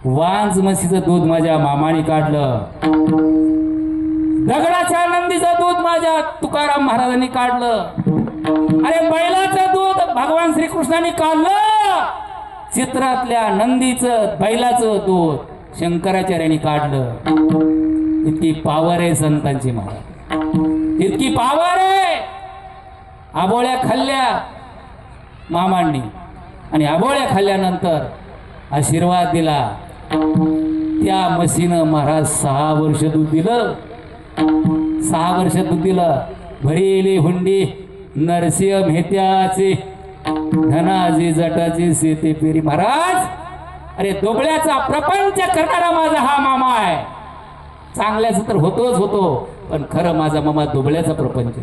वांज म्हशीचं दूध माझ्या मामाने काढलं. दगडाच्या नंदीचं दूध माझ्या तुकाराम महाराजांनी काढलं. अरे बैलाचं दूध भगवान श्रीकृष्णाने काढलं. चित्रातल्या नंदीचं बैलाचं दूध शंकराचार्यांनी काढलं. इतकी पावर आहे संतांची महाराज, इतकी पावर आहे. आबोळ्या खाल्ल्या मामांनी, आणि आबोळ्या खाल्ल्यानंतर आशीर्वाद दिला. त्या म्हशीनं महाराज 6 वर्ष दूध दिलं. 6 वर्ष दूध दिलं. भरेले हुंडी नरसिंह मेहत्याचे धनाजी जटाची शेती पेरी. महाराज अरे दोबळ्याचा प्रपंच करणारा माझा हा मामा आहे. चांगल्याच तर होतोच होतो, पण खरं माझा मामा दुबळ्याचा प्रपंच.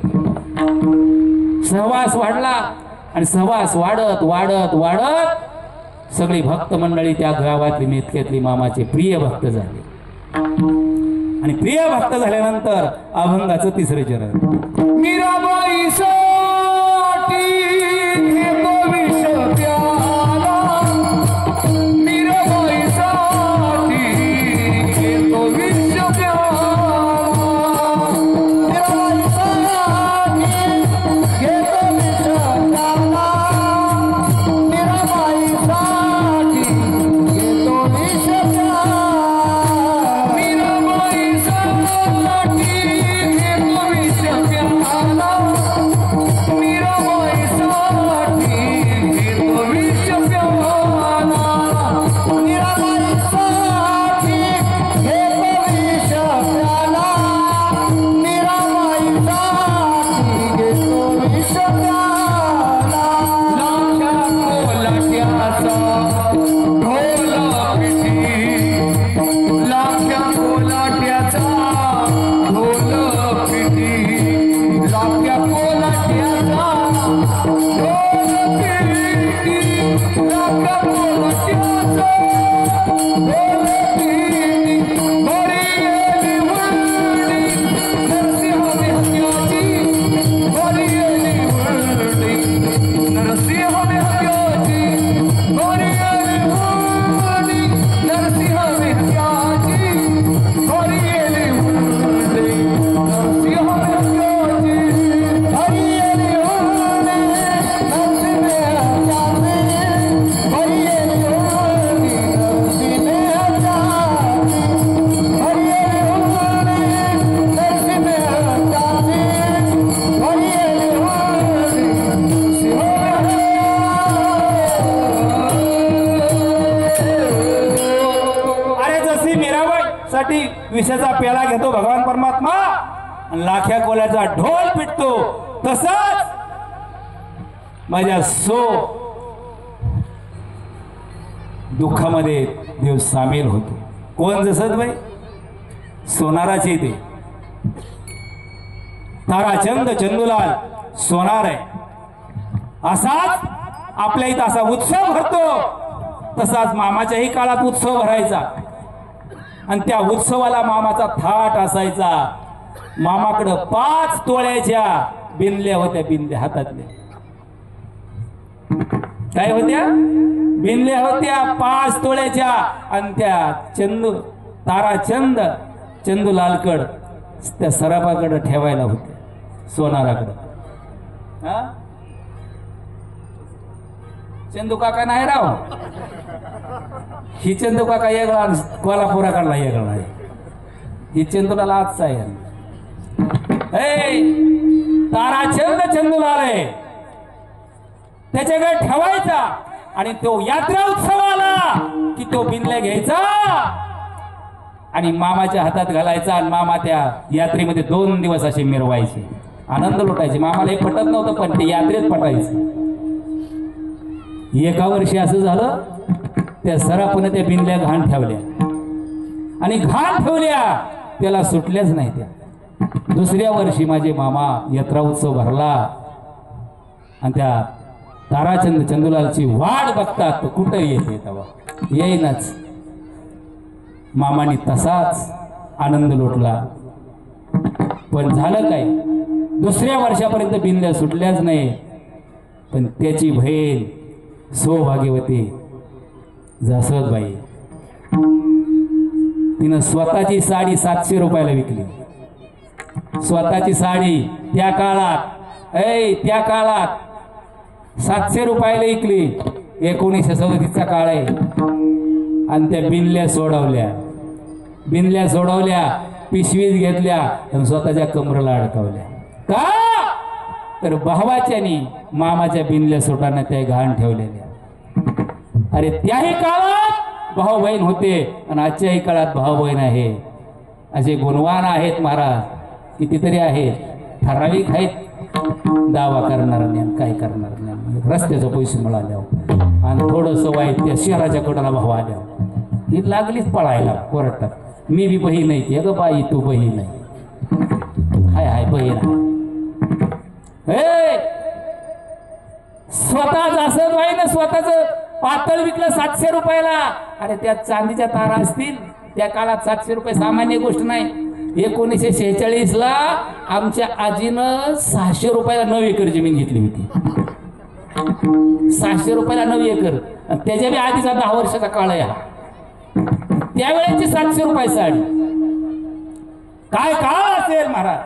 सहवास वाढला आणि सहवास वाढत वाढत वाढत सगळी भक्त मंडळी त्या गावातली मेतक्यातली मामाचे प्रिय भक्त झाले. आणि प्रिय भक्त झाल्यानंतर अभंगाचं 3रं चरण. मीराबाई साठी घेतो विष प्याला, मीराबाई साठी घेतो विष प्याला, मीराबाई साठी घेतो विष प्याला, मीराबाई साठी घेतो विष प्याला, मीराबाई साठी घेतो विष प्याला, मीराबाई साठी घेतो विष प्याला, मीराबाई साठी घेतो विष प्याला, मीराबाई साठी घेतो विष प्याला. लाख्या कोलाट्याचा ढोल पिटी, लाख्या कोलाट्याचा ढोल पिटी, लाख्या कोलाट्याचा ढोल पिटी, बरी गेली हुंडी नरसिंह मेहत्याची, बरी गेली हुंडी नरसिंह मेहत्याची, बरी गेली हुंडी नरसिंह मेहत्याची, बरी गेली हुंडी नरसिंह मेहत्याची, बरी गेली हुंडी नरसिंह मेहत्याची, बरी गेली हुंडी नरसिंह मेहत्याची, बरी गेली हुंडी नरसिंह मेहत्याची, बरी गेली हुंडी नरसिंह अरे जशी मीराबाई साठी विषाचा प्याला घेतो भगवान परमात्मा आणि लाख्या कोल्याचा ढोल पिटतो, तसंच माझ्या दुःखामध्ये देव सामील होतो. कोण जसत बाई सोनाराचे ते ताराचंद चंदूलाल सोनार आहे. असाच आपल्या इथं असा उत्सव भरतो, तसाच मामाच्याही काळात उत्सव भरायचा आणि त्या उत्सवाला मामाचा थाट असायचा. मामाकडं 5 तोळ्याच्या बिनल्या होत्या. बिनल्या हातातल्या काय होत्या? बिनल्या होत्या 5 तोळ्याच्या. आणि त्या ताराचंद चंदूलालकड त्या सराफाकडं ठेवायला होत्या, सोनाराकडं. हा चंदू काका नाही राव, ही चंदू काका वेगळा, कोल्हापुराकडला वेगळा आहे. ही चंदूलाल आजचा आहे. ताराचंद चंदूलाल आहे, त्याच्याकडे ठेवायचा आणि तो यात्रा उत्सव आला की तो बिनल्या घ्यायचा आणि मामाच्या हातात घालायचा आणि मामा त्या यात्रेमध्ये 2 दिवस असे मिरवायचे, आनंद लुटायचे. मामाला हे पटत नव्हतं, पण ते यात्रेत पटायचं. एका वर्षी असं झालं, त्या सराफाने त्या बिनल्या घाण ठेवल्या आणि घाण ठेवल्या, त्याला सुटल्याच नाही त्या. दुसऱ्या वर्षी माझे मामा यात्रा उत्सव भरला आणि त्या ताराचंद चंदूलालची वाट बघतात, तो कुठं येते तेव्हा येईनच. मामाने तसाच आनंद लुटला. पण झालं काय, दुसऱ्या वर्षापर्यंत बिनल्या सुटल्याच नाही. पण त्याची बहीण सौभाग्यवती जासवतबाई, तिनं स्वतःची साडी 700 रुपयाला विकली. स्वतःची साडी त्या काळात 700 रुपयाला विकली. 1937चा काळ आहे. आणि त्या बिनल्या सोडवल्या, पिशवीत घेतल्या आणि स्वतःच्या कमरेला अडकवल्या. का तर भावाच्यानी मामाच्या बिनल्या सोटाना त्या घाण ठेवलेल्या. अरे त्याही काळात भाऊ बहीण होते आणि आजच्याही काळात भाऊ बहीण आहे. असे गुणवान आहेत महाराज, कितीतरी आहेत. ठराविक आहेत दावा करणार नाही, काय करणार नाही. रस्त्याचे पैसे मिळाल्यावर आणि थोडंसं वाईट त्या शहराच्या कडेला भाव आल्यावर ही लागलीच पळायला कोर्टात. मी बी बहीण आहे की ग बाई, तू बहीण आहे. हाय हाय बहीण आहे. स्वतःच असं नाही ना, स्वतःच पातळ विकलं 700 रुपयाला. अरे त्या चांदीच्या तारा असतील, त्या काळात 700 रुपये सामान्य गोष्ट नाही. 1946ला आमच्या आजीनं 600 रुपयाला 9 एकर जमीन घेतली होती. 600 रुपयाला 9 एकर. त्याच्या बी आधीचा 10 वर्षाचा काळ आहे हा. त्यावेळेची 700 रुपये साडी. काय काळ असेल महाराज,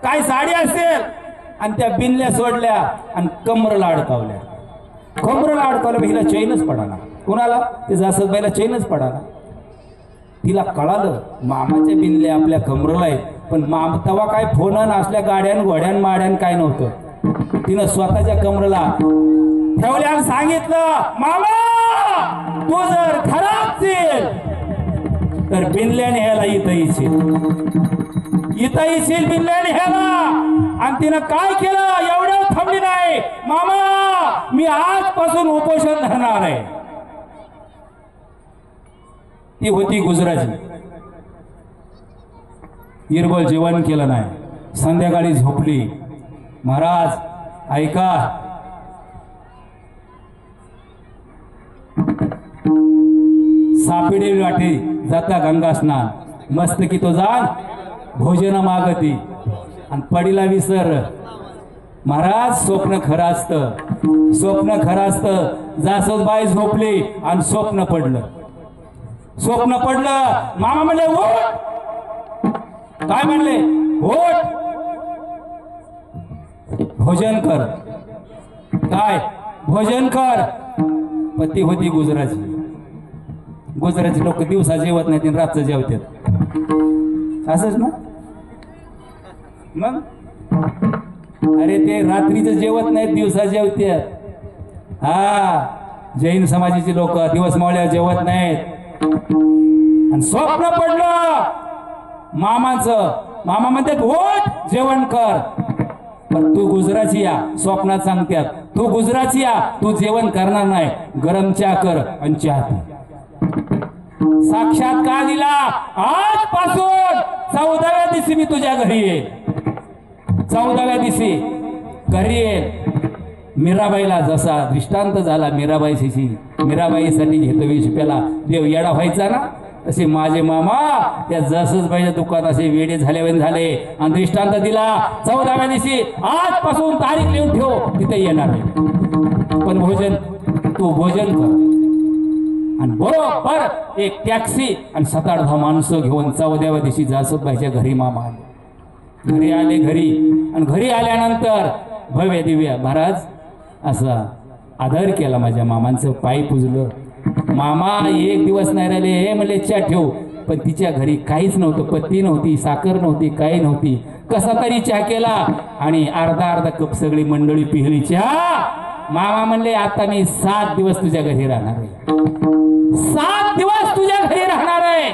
काय साडी असेल. आणि त्या बिनल्या सोडल्या आणि कमरला अडकावल्या. कमरला अडकावल्या, हिला चैनच पडाना. कुणाला? ते जासदबाईला चैनच पडाना. तिला कळालं मामाच्या बिनल्या आपल्या कमरला आहेत. पण तवा काय फोन असल्या गाड्यान घोड्यान माड्यान काय नव्हतं. तिनं स्वतःच्या कमरला ठेवल्या आणि सांगितलं, मामा तू जर खराब असेल तर बिनल्याने ह्याला इथं येशील बिनल्याने ह्याला. आणि तिनं काय केलं, एवढं थांबली नाही. मामा मी आजपासून उपोषण धरणार आहे. ती होती गुजराची. इरबल जेवण केलं नाही, संध्याकाळी झोपली. महाराज ऐका, सापिडे वाटे जाता गंगा स्नान, मस्त की तो जाण भोजन मागती आणि पडीला विसर. महाराज स्वप्न खरं असतं, स्वप्न खरं असतं. जासदबाई झोपली आणि स्वप्न पडलं. स्वप्न पडलं, मामा म्हणले उठ. काय म्हणले? उठ भोजन कर. काय भोजन कर? पती होती गुजराची. गुजराती लोक दिवसा जेवत नाहीत, रातचं जेवतात. असंच ना मग. अरे ते रात्रीचं जेवत नाहीत, दिवसा जेवतात. हा, जैन समाजाची लोक दिवस मावळ्या जेवत नाहीत. आणि स्वप्न पडलं मामाचं. मामा म्हणतात उठ जेवण कर. पण तू गुजराची या, स्वप्नात सांगतात तू गुजराची या, तू जेवण करणार नाही, गरम चहा कर आणि चहा पी. साक्षात का दिला? आजपासून 14व्या दिवशी मी तुझ्या घरी येईल. 14व्या दिवशी घरी येईल. मीराबाईला जसा दृष्टांत झाला मीराबाईसाठी घेतो 20 रुपयाला देव येडा व्हायचा ना, तसे माझे मामा त्या जसबाईच्या दुकानात असे वेडे झाले आणि दृष्टांत दिला. 14व्या दिवशी आजपासून तारीख लिहून ठेव, तिथे येणार आहे. पण तू भोजन कर. आणि बरोबर एक टॅक्सी आणि 7-8 माणसं घेऊन 14व्या दिवशी जासदबाईच्या घरी मामा आले. घरी आल्यानंतर भव्य दिव्य महाराज असा आदर केला. माझ्या मामांचं पाय पुजलं. मामा एक दिवस नाही राहिले. हे म्हणले चहा ठेव. पण तिच्या घरी काहीच नव्हतं, पत्ती नव्हती, साखर नव्हती, काही नव्हती. कसा तरी चहा केला आणि अर्धा कप सगळी मंडळी पिहली चहा. मामा म्हणले आता मी 7 दिवस तुझ्या घरी राहणार आहे. 7 दिवस तुझ्या घरी राहणार आहे.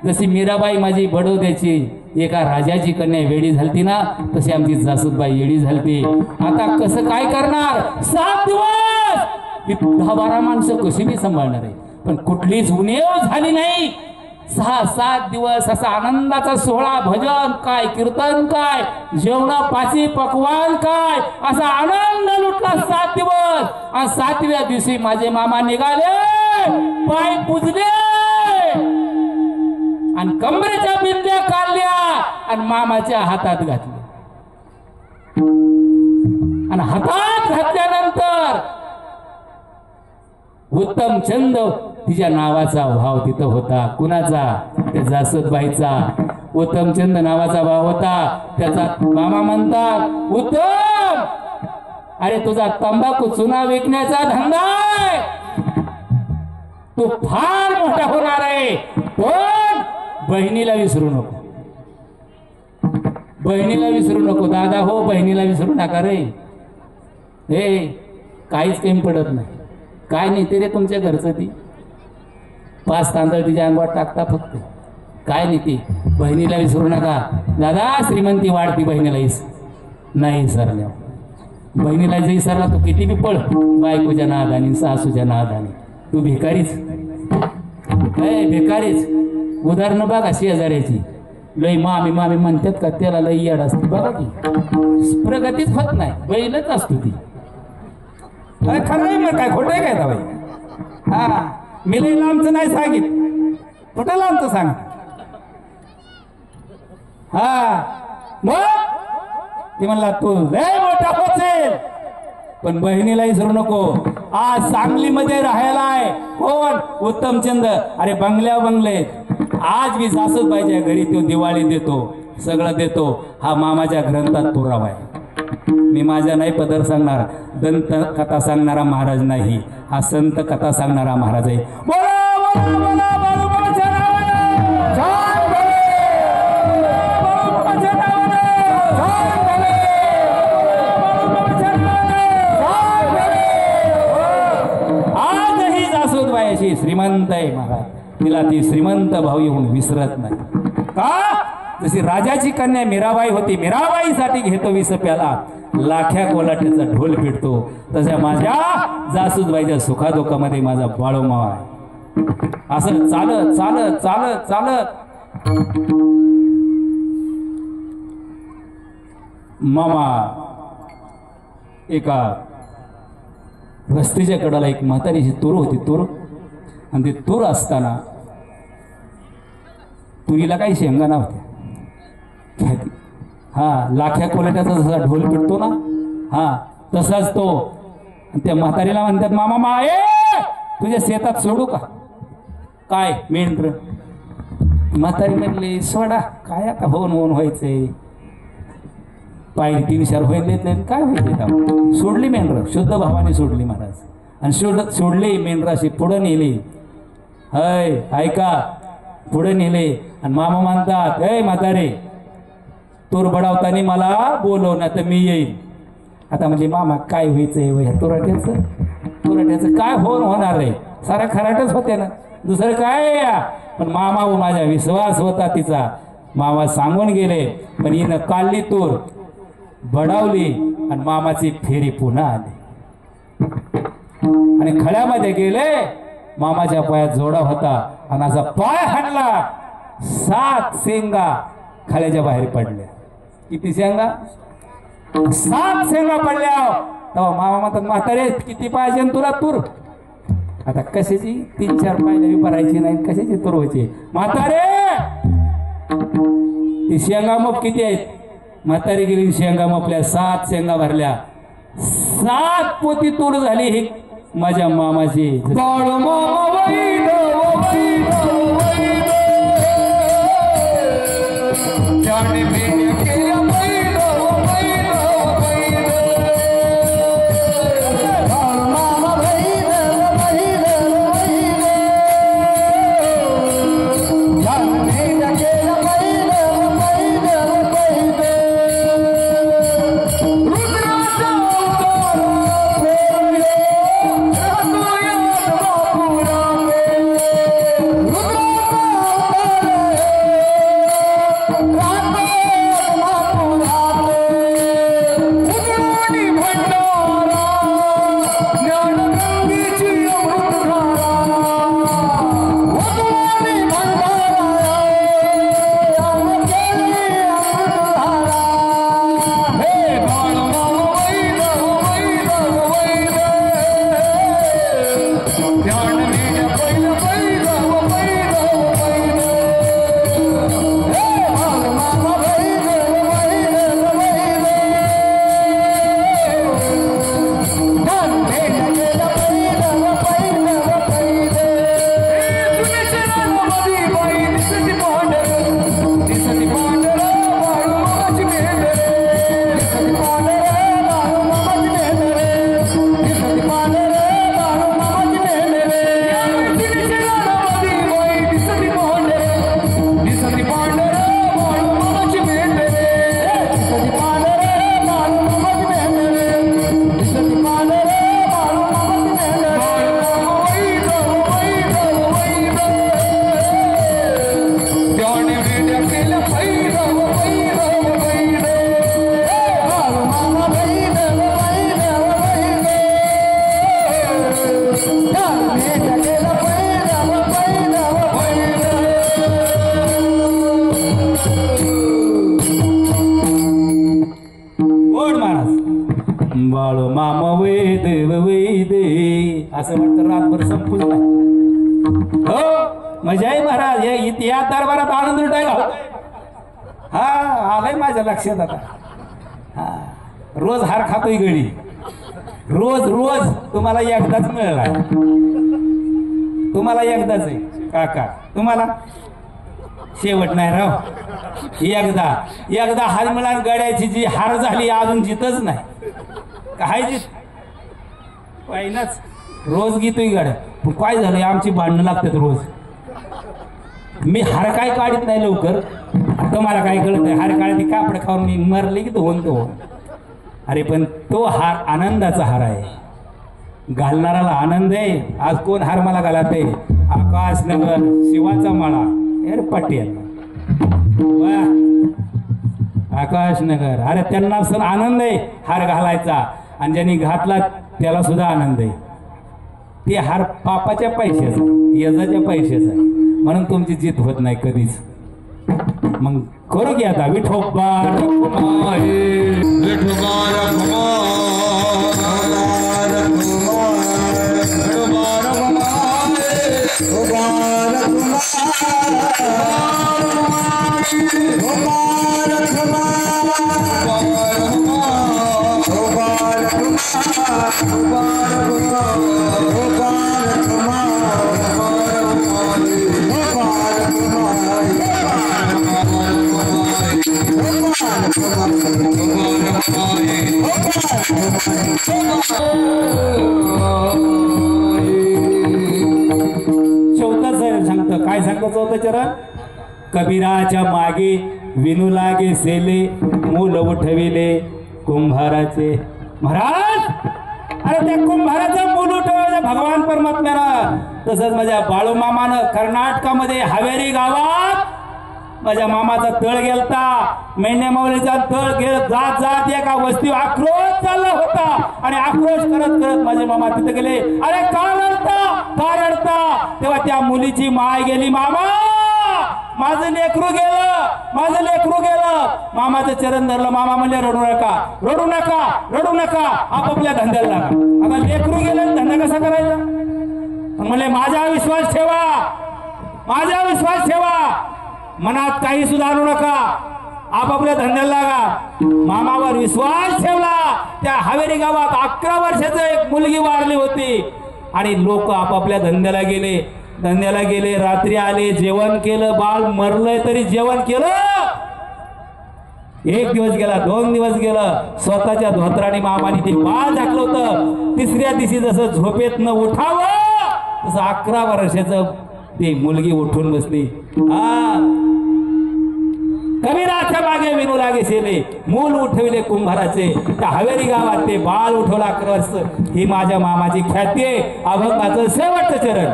जशी मीराबाई माझी बडोद्याची एका राजाची कन्या वेडी झालती ना, तशी आमची जासदबाई येडी झालती. आता कसं काय करणार? 7 दिवस 10-12 माणसं कशी मी सांभाळणार आहे. पण कुठलीच उणीव झाली नाही. 6-7 दिवस असा आनंदाचा सोहळा, भजन काय, कीर्तन काय, जेवणापाची पकवान काय, असा आनंद लुटला 7 दिवस. आणि 7व्या दिवशी माझे मामा निघाले, पाय पुजले आणि कमरेच्या बिंद्या काढल्या आणि मामाच्या हातात घातल्या. आणि हातात घातल्यानंतर उत्तम चंद तिच्या नावाचा भाव तिथं होता. कुणाचा? त्या जासदबाईचा. उत्तमचंद नावाचा भाव होता. त्याचा मामा म्हणतात उत्तम, अरे तुझा तंबाखू चुना विकण्याचा धंदा आहे, तू फार मोठा होणार आहे. पण बहिणीला विसरू नको. बहिणीला विसरू नको दादा. हो, बहिणीला विसरू नका रे. हे काहीच कमी पडत नाही. काय नाही ते रे तुमच्या घरचं ती. 5 तांदळ तिच्या अंगावर टाकता फक्त. काय नाही ती बहिणीला विसरू नका दादा. श्रीमंती वाढती बहिणीला नाही विसरल्या. बहिणीला जर विसरला तू किती बी पळ बायकोच्या नादानी सासूच्या नादानी तू भिकारीच. भिकारीच. उदाहरणं बघा शेजाऱ्याची लई मामी मामी म्हणतात का त्याला लई याड असते बघा की प्रगतीच होत नाही बहीणच असतो ती. खरं आहे मग काय खोटं आहे काय बाई. हा मी लई लांबचं नाही सांगित कुठं लांबचं सांग. हा मग ती म्हणला तू लय मोठा होशील पण बहिणीला विसरू नको. आज सांगलीमध्ये राहायला आहे कोण उत्तमचंद. अरे बंगले आज मी सासूच पाहिजे घरी तो दिवाळी देतो सगळं देतो. हा मामाच्या ग्रंथात पुरावा आहे. मी माझ्या नाही पदर सांगणार दंत कथा सांगणारा महाराज नाही हा संत कथा सांगणारा महाराज आहे. बोला बोला बोला बाळूमामाच्या नावानं जय भोले. बाळूमामाच्या नावानं जय भोले. बाळूमामाच्या नावानं जय भोले. आजही जासोदबाईशी श्रीमंत आहे महाराज. तिला ती श्रीमंत भाऊ येऊन विसरत नाही. का जशी राजाची कन्या मीराबाई होती मीराबाईसाठी घेतो 20 प्याला लाख्या कोलाट्याचा ढोल पिटतो तशा माझ्या जासूदबाईच्या सुखादुःखामध्ये माझा बाळूमामा आहे. असं चालत चालत चालत चालत मामा एका रस्त्याच्या कडाला एक म्हातारीची तूर होती. तूर आणि ते तूर असताना तुरीला काही शेंगा नव्हत्या. हा लाख्या कोलाट्याचा जसा ढोल पिटतो ना हा तसाच तो. त्या म्हातारीला म्हणतात मामा माये तुझ्या शेतात सोडू का काय मेंढर. म्हातारी म्हणले सोडा काय आता होऊन व्हायचंय पायरी 3-4 व्हायले काय व्हायचे. सोडली मेंढर शुद्ध भावाने सोडली महाराज. आणि सोडली मेंढराशी पुढं नेली. हय ऐका पुढे नेले आणि मामा म्हणतात ए म्हातारे तूर बडावताना मला बोलव ना तर मी येईल. आता म्हणजे मामा काय व्हायचंय तुराट्याचं काय होणार आहे सारा खराटच होते ना दुसरं काय. पण मामा माझा विश्वास होता तिचा. मामा सांगून गेले पण हिनं काढली तूर बडावली आणि मामाची फेरी पुन्हा आली आणि खळ्यामध्ये गेले. मामाच्या पायात जोडा होता आणि असा पाय हाणला 7 शेंगा खळ्याच्या बाहेर पडल्या. किती शेंगा 7 शेंगा पडल्या. तेव्हा मामा म्हणतात म्हातारे किती पाहिजे तुला तूर. आता कशाची 3-4 पायला भरायची नाही कशाची तूर व्हायची. म्हातारे ती शेंगा मग किती आहेत. म्हातारी गेली शेंगा मपल्या 7 शेंगा भरल्या 7 पोती तूर झाली. ही माझ्या मामाची कोण महाराज बाळू मामा वेद वैदे असं म्हणतं रातभर संपूच नाही हो मजा आहे महाराज या दरबारात आनंद लुटायला हा आलंय माझ्या लक्षात आता हा रोज हार खातोय गडी रोज रोज तुम्हाला एकदाच मिळाला तुम्हाला एकदाच आहे काका तुम्हाला शेवट नाही राव एकदा हार मिळाल गड्याची जी हार झाली अजून जितच नाही काय जित पाहिनाच रोज घेतोय गाड्या पण काय झालंय आमची भांडणं लागतात रोज मी हार काय काढत नाही लवकर तुम्हाला काय कळत नाही हार काढते कापड खाऊन मी मरले की तो होऊन अरे पण तो हार आनंदाचा हार आहे घालणाराला आनंद आहे आज कोण हार मला घालते आकाशनगर शिवाचा माळा अरे पाटील वा आकाशनगर अरे त्यांना सण आनंद आहे हार घालायचा आणि ज्यांनी घातला त्याला सुद्धा आनंद आहे ते हार पापाच्या पैशाचा यजाच्या पैशाचा आहे म्हणून तुमची जीत होत नाही कधीच मग करू की आता विठोबा सांगतं काय सांगतं चौथं चरण कबीराच्या मागे विनू लागे सेले मूल उठविले कुंभाराचे महाराज अरे त्या कुंभाराचं मूल उठवलं भगवान परमात्म्याला तसंच माझ्या बाळूमामानं कर्नाटकामध्ये हावेरी गावात माझ्या मामाचा तळ गेलता मेंढ्या माऊलीचा तळ जात जात एका वस्तीवर आक्रोश चालला होता आणि आक्रोश करत करत माझे मामा तिथे गेले अरे का रडता तेव्हा त्या मुलीची माय गेली मामा माझं लेकरू गेलं मामाचं चरण धरलं मामा म्हणले रडू नका आपापल्या धंद्याला लागा आता लेकरू गेलं धंदा कसा करायचा म्हणले माझा विश्वास ठेवा मनात काही सुद्धा आणू नका आपापल्या धंद्याला लागा मामावर विश्वास ठेवला त्या हावेरी गावात 11 वर्षाचं एक मुलगी वारली होती आणि लोक आपापल्या धंद्याला गेले रात्री आले जेवण केलं बाळ मरलंय तरी जेवण केलं 1 दिवस गेला 2 दिवस गेलं स्वतःच्या धोत्राने मामाने ते बाळ झाकलं होतं तिसऱ्या दिवशी जसं झोपेत न उठावं तसं 11 वर्षाचं ती मुलगी उठून बसली कबीराच्या मागे विनू लागे सेले मूल उठविले कुंभाराचे त्या हावेरी गावात ते बाळ उठवला 11 वर्ष ही माझ्या मामाची ख्याती आहे अभंगाचं शेवटचं चरण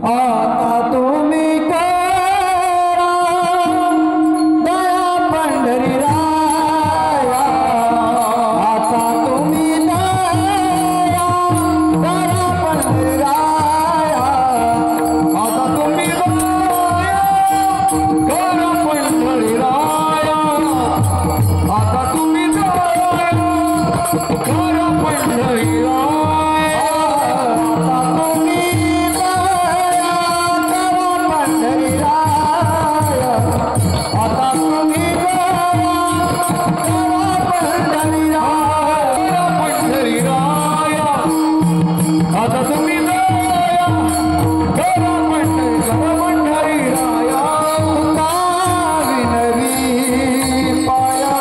आता तुम्ही करा दया पंढरी राया आता तुम्ही दया पंढरी राया आता तुम्ही दया पंढरी राया आता तुम्ही दया पंढरी राया पाया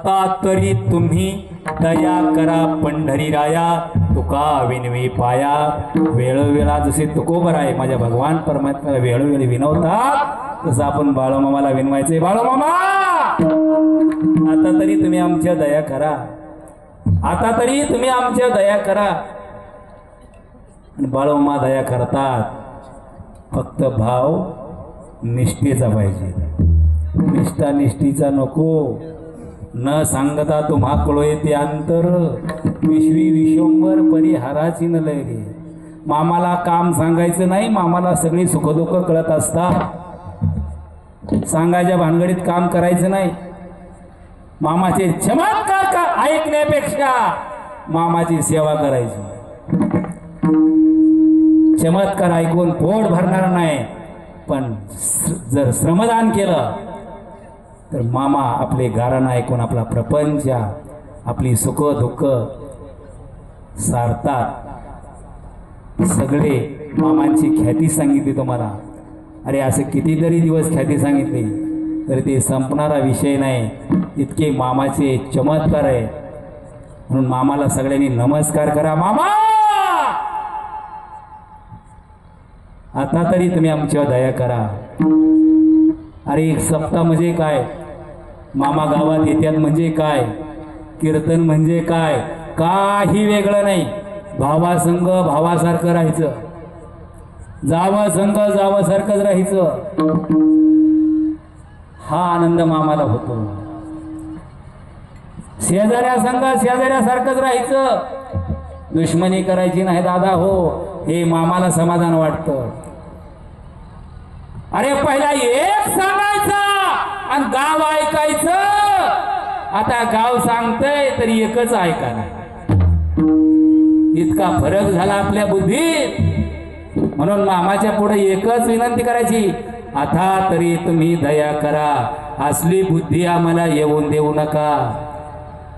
आता तरी तुम्ही दया करा पंढरीराया, तुका विनवी पाया. वेळोवेळा जसे तुकोबर आहे माझ्या भगवान परमात्म्याला वेळोवेळी विनवतात, तसं आपण बाळूमामाला विनवायचे. बाळूमामा आता तरी तुम्ही आमच्या दया करा, आता तरी तुम्ही आमच्या दया करा. आणि बाळूमामा दया करतात, फक्त भाव निष्ठेचा पाहिजे, निष्ठा निष्ठीचा नको. न सांगता तुम्हा कळोय ते अंतर, विश्वी विश्वंभर परिहाराची न लगे. मामाला काम सांगायचं नाही, मामाला सगळी सुखदुःख कळत असतात. सांगायच्या भानगडीत काम करायचं नाही. मामाचे चमत्कार का ऐकण्यापेक्षा मामाची सेवा करायची. चमत्कार ऐकून पोट भरणार नाही, पण जर श्रमदान केलं तर मामा आपले गाणं ऐकून आपला प्रपंच, आपली सुख दुःख सारतात. सगळे मामांची ख्याती सांगितली तुम्हाला. अरे असं कितीतरी दिवस ख्याती सांगितली तर ते संपणारा विषय नाही, इतके मामाचे चमत्कार आहे. म्हणून मामाला सगळ्यांनी नमस्कार करा. मामा आता तरी तुम्ही आमच्यावर दया करा. अरे एक सप्ताह म्हणजे काय, मामा गावात येतात म्हणजे काय, कीर्तन म्हणजे काय, काही वेगळं नाही. भावासंग भावासारखं राहायचं, जावा संघ जावासारखंच राहायचं. हा आनंद मामाला होतो. शेजाऱ्या संघ शेजाऱ्यासारखंच राहायचं, दुश्मनी करायची नाही दादा हो, हे मामाला समाधान वाटतं. अरे पहिला एक सांगायचा आणि गाव ऐकायचं, आता गाव सांगतंय तरी एकच ऐकायला. इतका फरक झाला आपल्या बुद्धीत. म्हणून मामाच्या पुढे एकच विनंती करायची, आता तरी तुम्ही दया करा, असली बुद्धी आम्हाला येऊन देऊ नका.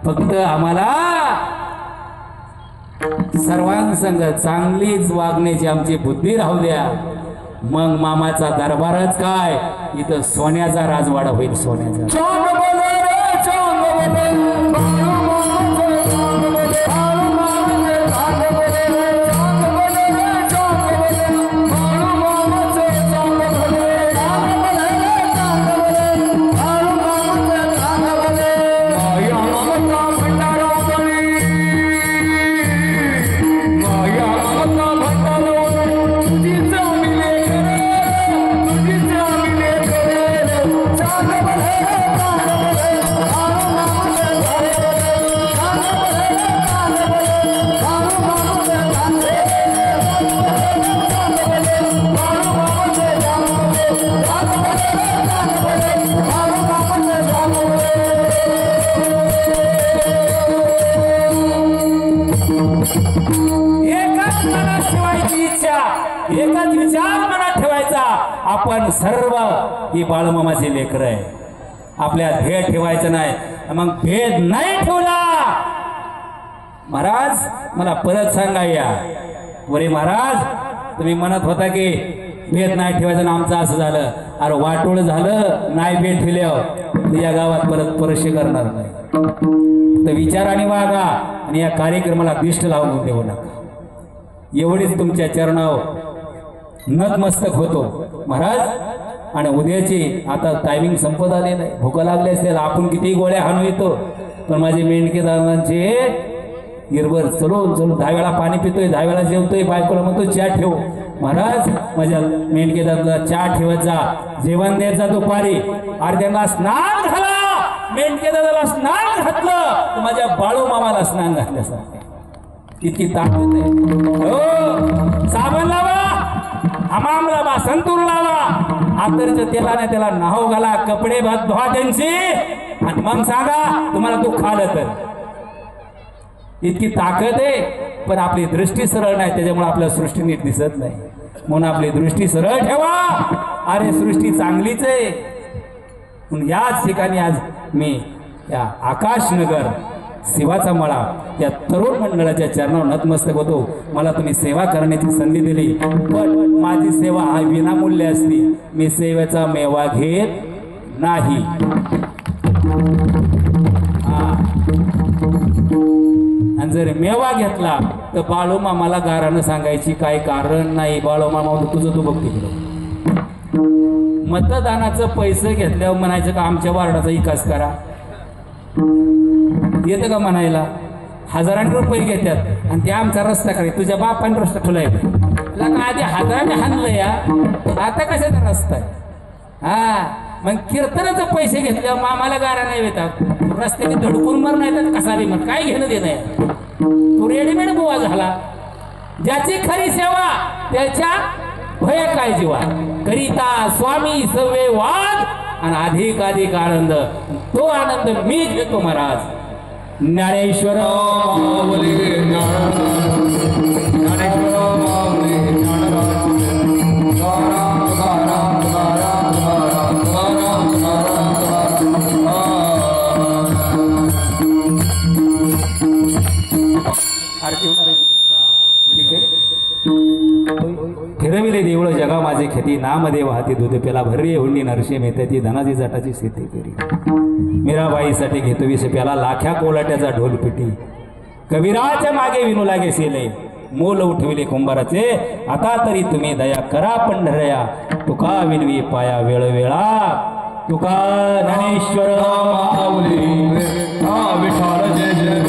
फक्त आम्हाला सर्वांसंग चांगलीच वागण्याची आमची बुद्धी राहू द्या. मग मामाचा दरबारच काय, इथं सोन्याचा राजवाडा होईल. सोन्याचा एकच विचार मनात ठेवायचा, आपण सर्व ही बाळूमामाचे लेकर आहे. आपल्यात भेद ठेवायचं नाही. मग भेद नाही ठेवला, महाराज मला परत सांगा या वरे महाराज, तुम्ही म्हणत होता की भेद नाही ठेवायचं ना, आमचं असं झालं. अरे वाटोळ झालं, नाही भेद ठेवल्यावर या गावात परत परश्य करणार नाही. तर विचाराने वागा आणि या कार्यक्रमाला दिष्ट लावून देऊ नका. एवढीच तुमच्या चरणावर नतमस्तक होतो महाराज. आणि उद्याची आता टायमिंग संपत आले नाही, भूक लागली असते, आपण किती गोळ्या हाणू येतो, पण माझे मेंढके दादांचे गिरभर चलून चलून 10 वेळा पाणी पितोय, 10 वेळा जेवतोय, बायकोला म्हणतो चहा ठेव. महाराज माझ्या मेंढके दादा चहा ठेवत जा, जेवण द्यायचा दुपारी. अर्ध्यांना स्नान घाला, मेंढके दादाला स्नान घातलं तर माझ्या बाळूमामाला स्नान घातल्यासारखं. इतकी ताकद आहे. हो साबण लावा, हमाम लावा, संतूर लावा, आतरच्या तेलाने त्याला नाहो घाला, कपडे धुवा त्यांचे, आणि मग सांगा तुम्हाला दुःख आलं तर. इतकी ताकद आहे. पण आपली दृष्टी सरळ नाही, त्याच्यामुळे आपल्या सृष्टी नीट दिसत नाही. म्हणून आपली दृष्टी सरळ ठेवा. अरे सृष्टी चांगलीच आहे. म्हणून याच ठिकाणी आज मी या आकाशनगर शिवाचा मळा या तरुण मंडळाच्या चरणावर नतमस्तक होतो. मला तुम्ही सेवा करण्याची संधी दिली, पण माझी सेवा हा विनामूल्य असते. मी सेवेचा मेवा घेत नाही. जर मेवा घेतला तर बाळू मामाला गारानं सांगायची काय कारण नाही. बाळू मामा म्हणतो तुझं तू बघ तिकडं. मतदानाचं पैसे घेतल्यावर म्हणायचं का आमच्या वार्डाचा विकास करा, येतं का म्हणायला? हजारांनी रुपये घेतात आणि ते आमचा रस्ता करे. तुझ्या बापाने रस्ता ठुलाय का आधी हजाराने हाणलं या, आता कशाचा रस्ता आहे? हा मग कीर्तनाचं पैसे घेतल्यावर मामाला गारा नाही येतात, रस्त्याने धडकून मर नाही तर कसा बी मर, काय घेणं देणं आहे? तो रेडीमेड बुवा झाला. ज्याची खरी सेवा त्याच्या भय काय जीवा करिता स्वामी सवे वाद आणि अधिक आनंद. तो आनंद मी घेतो महाराज. ज्ञानेश्वर फिरविले देवळ जगा माझे खेती नामदेव हाती दूध पेला भर्री हुंडी नरशे मेहत्याची धनाची जटाची शेती करी. मीराबाईसाठी घेतो विष प्याला लाख्या कोलाट्याचा ढोलपिटी. कबीराच्या मागे विनू लागे सेले मोल उठविले कुंभाराचे. आता तरी तुम्ही दया करा पंढरया तुका विनवी पाया वेळवेळा. तुका ज्ञानेश्वर विठाल जय जय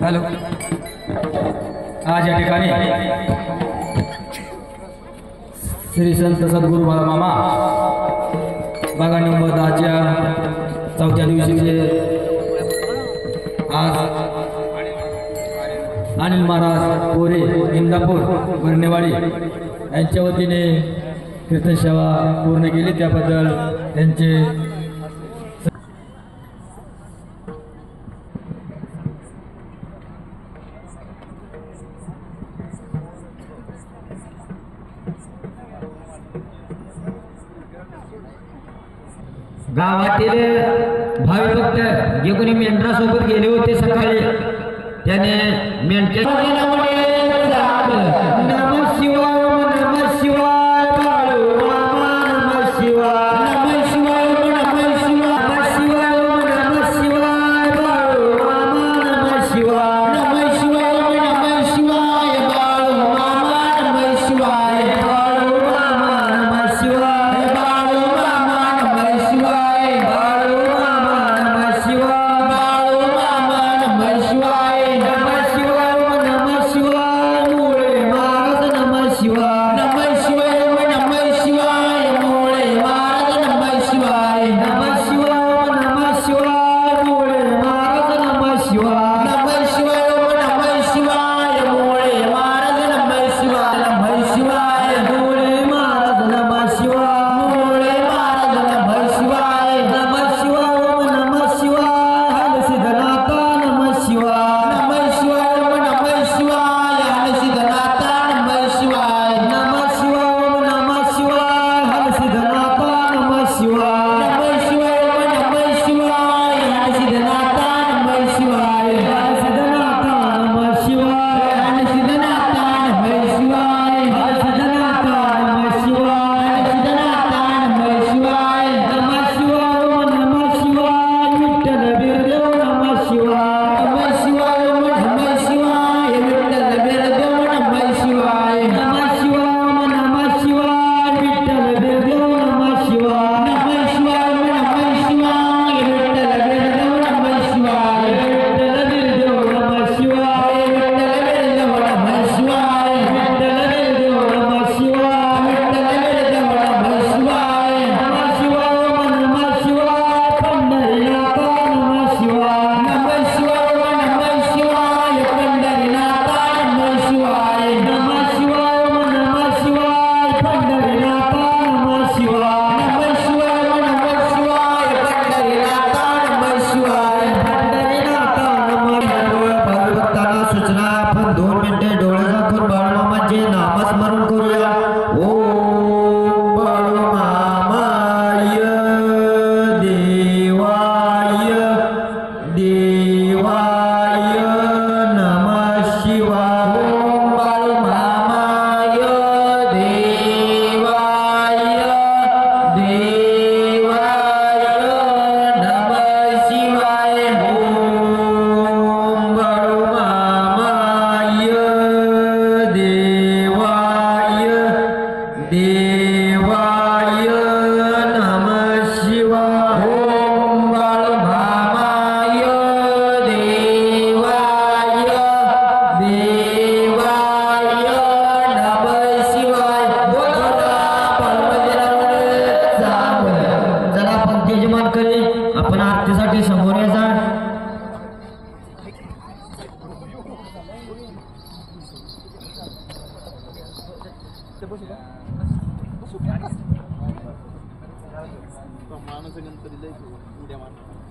हॅलो. आज या ठिकाणी श्री संत सद्गुरू बाळमामा बागा नंबर 10च्या 4थ्या दिवशीचे आज अनिल महाराज पोरे इंदापूर बर्नेवाडी यांच्या वतीने कीर्तन सेवा पूर्ण केली, त्याबद्दल त्यांचे गावातील भावी भक्त जे कोणी मेंढरासोबत गेले होते सकाळी त्याने मेंढच्या नम शिवाय नम शिवाय बाळू मामा नम शिवाय नम शिवाय नम शिवाय नम शिवाय बाळू मामा नम शिवाय नम शिवाय नम शिवाय बाळू मामा नम शिवाय बाळू मामा नम शिवाय बाळू मामा नम शिवाय बाळू मामा नम शिवाय बाळू मामा नम शिवाय नम शिवाय नम शिवाय मुळे महाराज नम शिवाय माणूस गणपती लय उड्या मार